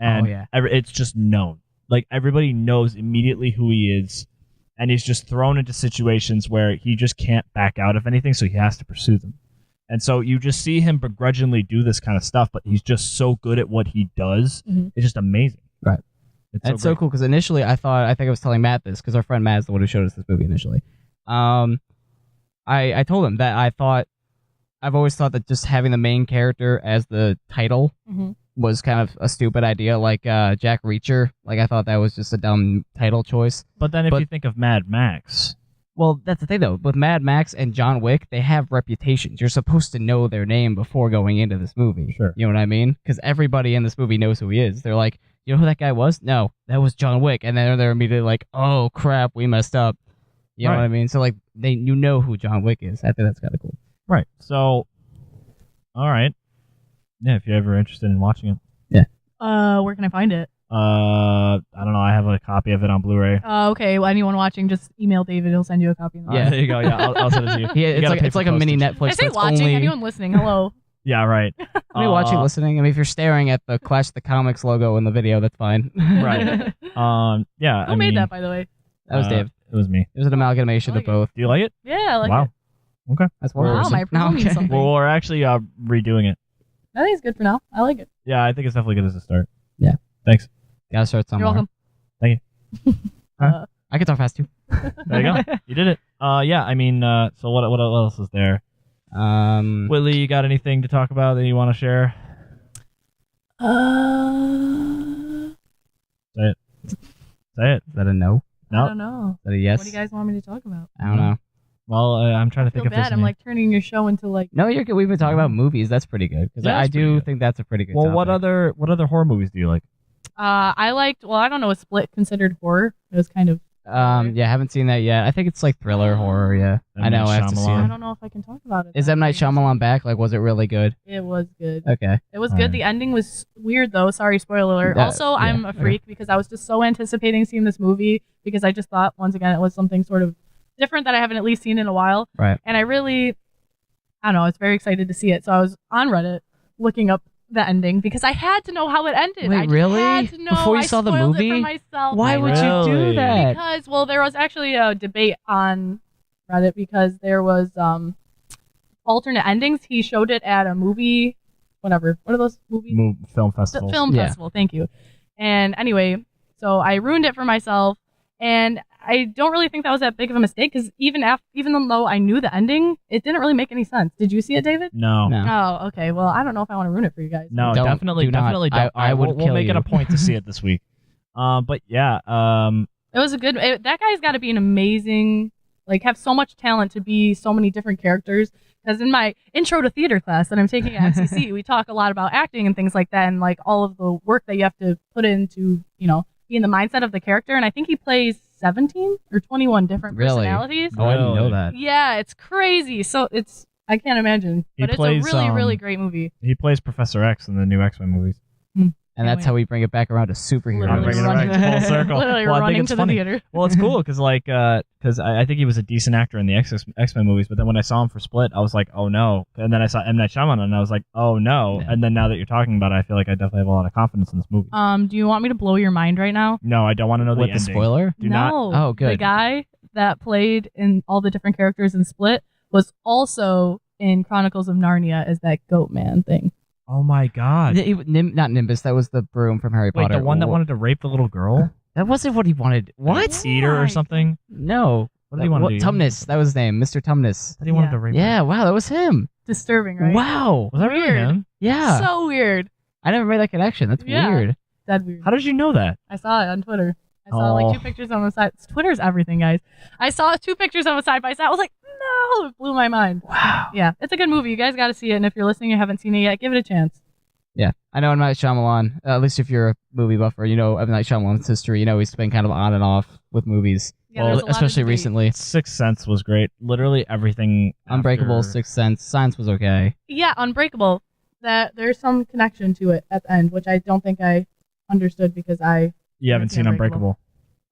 S1: and it's just known. Like, everybody knows immediately who he is, and he's just thrown into situations where he just can't back out of anything, so he has to pursue them. And so you just see him begrudgingly do this kind of stuff, but he's just so good at what he does. It's just amazing.
S2: Right. It's so cool, because initially I think I was telling Matt this, because our friend Matt is the one who showed us this movie initially. I told him that I've always thought that just having the main character as the title was kind of a stupid idea, like Jack Reacher. Like, I thought that was just a dumb title choice.
S1: But then if you think of Mad Max...
S2: Well, that's the thing, though. With Mad Max and John Wick, they have reputations. You're supposed to know their name before going into this movie.
S1: Sure.
S2: You know what I mean? Because everybody in this movie knows who he is. They're like, you know who that guy was? No, that was John Wick. And then they're immediately like, oh, crap, we messed up. You know what I mean? So, like, you know who John Wick is. I think that's kind of cool.
S1: Right. So, all right. Yeah, if you're ever interested in watching it.
S2: Yeah.
S3: Where can I find it?
S1: I don't know. I have a copy of it on Blu-ray.
S3: Okay. Well, anyone watching, just email David. He'll send you a copy.
S2: Yeah,
S1: there you go. Yeah, I'll send it to you.
S2: It's like a mini Netflix.
S3: I say watching.
S2: Only...
S3: Anyone listening? Hello.
S1: Yeah, right.
S2: I mean, watching, listening. I mean, if you're staring at the Clash of the Comics logo in the video, that's fine.
S1: Right. Yeah.
S3: Who made that, by the way?
S2: That was Dave.
S1: It was me.
S2: It was an amalgamation of both.
S1: Do you like it?
S3: Yeah, I like it.
S1: Okay.
S2: That's one
S3: Wow,
S2: person.
S3: my approval means something.
S1: Well, we're actually redoing it.
S3: I think it's good for now. I like it.
S1: Yeah, I think it's definitely good as a start.
S2: Yeah.
S1: Thanks.
S2: Gotta start somewhere.
S3: You're welcome.
S1: Thank you.
S2: I can talk fast too.
S1: There you go. You did it. Yeah, I mean, so what else is there? Whitley, you got anything to talk about that you want to share? Say it. Say it.
S2: Is that a no?
S1: No.
S3: I don't know.
S2: Is that a yes?
S3: What do you guys want me to talk about?
S2: I don't know.
S1: Well, I'm trying to
S3: I feel
S1: think of
S3: bad. I'm like turning your show into like.
S2: No, you're good. We've been talking about movies. That's pretty good. Because
S1: Yeah,
S2: I
S1: that's pretty
S2: do
S1: good.
S2: think that's a pretty good
S1: Well,
S2: topic.
S1: what other horror movies do you like?
S3: I liked. Well, I don't know. Was Split considered horror? It was kind of.
S2: Yeah, haven't seen that yet. I think it's like thriller horror. Yeah,
S1: M.
S2: I know.
S1: Night
S2: I have to see
S1: Shyamalan.
S3: I
S2: it.
S3: don't know if I can talk about it.
S2: Is
S3: though.
S2: M. Night Shyamalan back? Like, was it really good?
S3: It was good.
S2: Okay.
S3: It was
S1: Alright.
S3: good. The ending was weird though. Sorry, spoiler alert. Also, I'm a freak because I was just so anticipating seeing this movie because I just thought once again it was something sort of different that I haven't at least seen in a while.
S2: Right.
S3: And I don't know. I was very excited to see it. So I was on Reddit looking up the ending because I had to know how it ended.
S2: Wait,
S3: I just
S2: really?
S3: had to know.
S2: Before you
S3: I
S2: saw the
S3: spoiled
S2: movie?
S3: it for myself.
S2: Why would you do
S1: Really?
S2: that?
S3: Because there was actually a debate on Reddit because there was alternate endings. He showed it at a movie, whatever. What are those movies?
S1: Film festival.
S3: Film festival. Thank you. And anyway, so I ruined it for myself. And I don't really think that was that big of a mistake because even though I knew the ending, it didn't really make any sense. Did you see it, David?
S1: No.
S3: Oh, okay. Well, I don't know if I want to ruin it for you guys.
S1: No,
S2: Don't-
S1: definitely
S2: do not.
S1: don't.
S2: I would
S1: we'll
S2: kill
S1: make it
S2: you.
S1: a point to see it this week. But yeah,
S3: It was that guy's got to be an amazing, have so much talent to be so many different characters. Because in my intro to theater class that I'm taking at MCC, we talk a lot about acting and things like that, and all of the work that you have to put into, be in the mindset of the character. And I think he plays 17 or 21 different personalities.
S2: Oh, I didn't know
S1: Really?
S2: that.
S3: Yeah, it's crazy. So I can't imagine.
S1: He
S3: But it's
S1: plays,
S3: a really, really great movie.
S1: he plays Professor X in the new X-Men movies.
S2: And that's how we bring it back around to superheroes.
S1: I'm bringing it
S3: running-
S1: back full circle.
S3: Literally
S1: Well, I think
S3: running
S1: it's
S3: to
S1: funny.
S3: the theater.
S1: Well, it's cool because I think he was a decent actor in the X-Men movies, but then when I saw him for Split, I was like, oh no. And then I saw M. Night Shyamalan, and I was like, oh no.
S2: Yeah.
S1: And then now that you're talking about it, I feel like I definitely have a lot of confidence in this movie.
S3: Do you want me to blow your mind right now?
S1: No, I don't want to know
S2: With
S1: the
S2: the
S1: ending.
S2: spoiler?
S1: Do not.
S3: No.
S2: Oh, good.
S3: The guy that played in all the different characters in Split was also in Chronicles of Narnia as that goat man thing.
S1: Oh my god.
S2: Not Nimbus. That was the broom from Harry
S1: Wait,
S2: Potter.
S1: the one that wanted to rape the little girl?
S2: That wasn't what he wanted. What?
S1: Eat her or
S3: my
S1: something?
S2: No.
S1: What did he want to do?
S2: Tumnus. That was his name. Mr. Tumnus.
S1: That he wanted
S3: Yeah.
S1: to rape her.
S2: Yeah. Wow. That was him.
S3: Disturbing, right?
S2: Wow.
S1: Was that really
S3: Weird.
S1: him?
S2: Yeah.
S3: So weird.
S2: I never made that connection. That's
S3: Yeah.
S2: weird.
S3: Dead weird.
S1: How did you know that?
S3: I saw it on Twitter. I saw
S1: Oh.
S3: 2 pictures on the side. Twitter's everything, guys. I saw 2 pictures of a side by side. I was like, no, it blew my mind.
S2: Wow.
S3: Yeah, it's a good movie. You guys got to see it. And if you're listening and haven't seen it yet, give it a chance.
S2: Yeah. I know M. Night Shyamalan, at least if you're a movie buffer, you know M. Night Shyamalan's history. You know he's been kind of on and off with movies,
S3: Yeah, there's a lot of
S2: especially
S3: debate.
S2: recently.
S1: Sixth Sense was great. Literally everything.
S2: Unbreakable,
S1: after-
S2: Sixth Sense, Science was okay.
S3: Yeah, Unbreakable. That there's some connection to it at the end, which I don't think I understood because
S1: You haven't seen Unbreakable.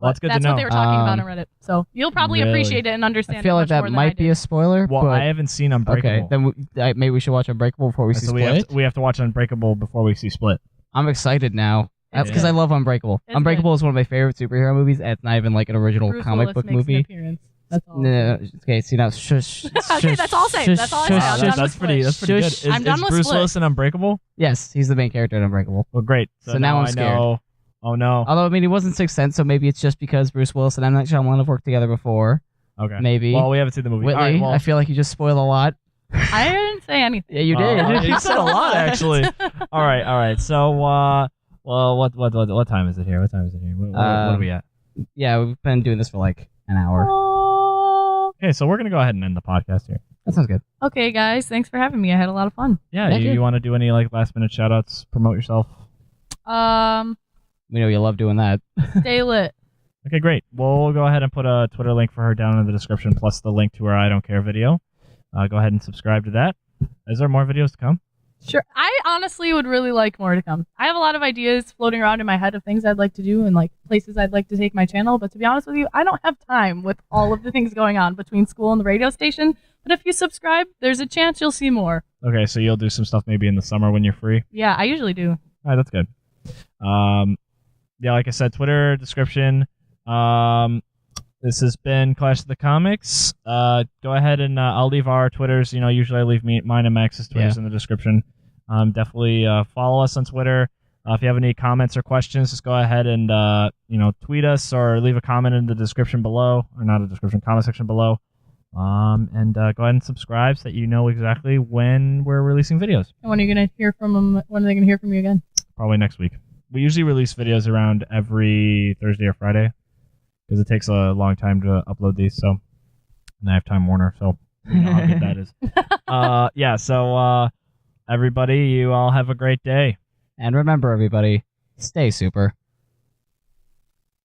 S1: Well, that's good to know.
S3: what they were talking about
S2: Um,
S3: on Reddit. So you'll probably
S1: Really?
S3: appreciate it and understand
S2: I feel
S3: it
S2: like
S3: much
S2: that
S3: more than
S2: might
S3: I
S2: be
S3: did.
S2: a spoiler.
S1: Well,
S2: but,
S1: I haven't seen Unbreakable.
S2: okay, then maybe we should watch Unbreakable before we see
S1: so
S2: Split.
S1: we have to watch Unbreakable before we see Split.
S2: I'm excited now.
S3: It's
S2: Because
S3: good.
S2: I love Unbreakable.
S3: It's
S2: Unbreakable is one of my favorite superhero movies, and it's not even like an original
S3: Bruce
S2: comic
S3: Willis
S2: book
S3: makes an
S2: movie.
S3: appearance. That's all.
S2: No, okay, see now, shush.
S3: Okay, that's all I'll say. That's all I say.
S1: Wow,
S3: I'm done with
S1: that's pretty. That's pretty good.
S2: Shush.
S1: Is,
S3: I'm done
S1: is
S3: with
S1: Bruce
S3: Split.
S1: Willis in Unbreakable?
S2: Yes, he's the main character in Unbreakable.
S1: Well, great.
S2: So now I'm
S1: I
S2: scared.
S1: know. Oh no.
S2: Although, I mean, he wasn't Sixth Sense, so maybe it's just because Bruce Willis and M. Night Shyamalan have worked together before.
S1: Okay.
S2: Maybe.
S1: Well, we haven't seen the movie.
S2: Whitley,
S1: All right, well,
S2: I feel like you just spoiled a lot.
S3: I didn't say anything.
S2: Yeah, you did.
S1: You said a lot, actually. All right. So, well, what time is it here? What time is it here? What are we at?
S2: Yeah, we've been doing this for like an hour.
S3: Oh.
S1: Okay, so we're gonna go ahead and end the podcast here.
S2: That sounds good.
S3: Okay, guys. Thanks for having me. I had a lot of fun.
S1: Yeah,
S2: Thank you.
S1: you want to do any last minute shout outs? Promote yourself.
S2: We know you love doing that.
S3: Stay lit.
S1: Okay, great. We'll go ahead and put a Twitter link for her down in the description, plus the link to her I Don't Care video. Go ahead and subscribe to that. Is there more videos to come?
S3: Sure. I honestly would really like more to come. I have a lot of ideas floating around in my head of things I'd like to do and places I'd like to take my channel. But to be honest with you, I don't have time with all of the things going on between school and the radio station. But if you subscribe, there's a chance you'll see more. Okay,
S1: So you'll do some stuff maybe in the summer when you're free.
S3: Yeah, I usually do.
S1: All right, that's good. Yeah, like I said, Twitter description. This has been Clash of the Comics. Go ahead and I'll leave our Twitters. Usually I leave mine and Max's Twitters in the description. Definitely follow us on Twitter. If you have any comments or questions, just go ahead and tweet us or leave a comment in the description below, or not a description, comment section below. And go ahead and subscribe so that you know exactly when we're releasing videos.
S3: And when are you going to hear from them? When are they going to hear from you again?
S1: Probably next week. We usually release videos around every Thursday or Friday because it takes a long time to upload these. So, and I have Time Warner, so you know how good that is. Yeah. So, everybody, you all have a great day.
S2: And remember, everybody, stay super.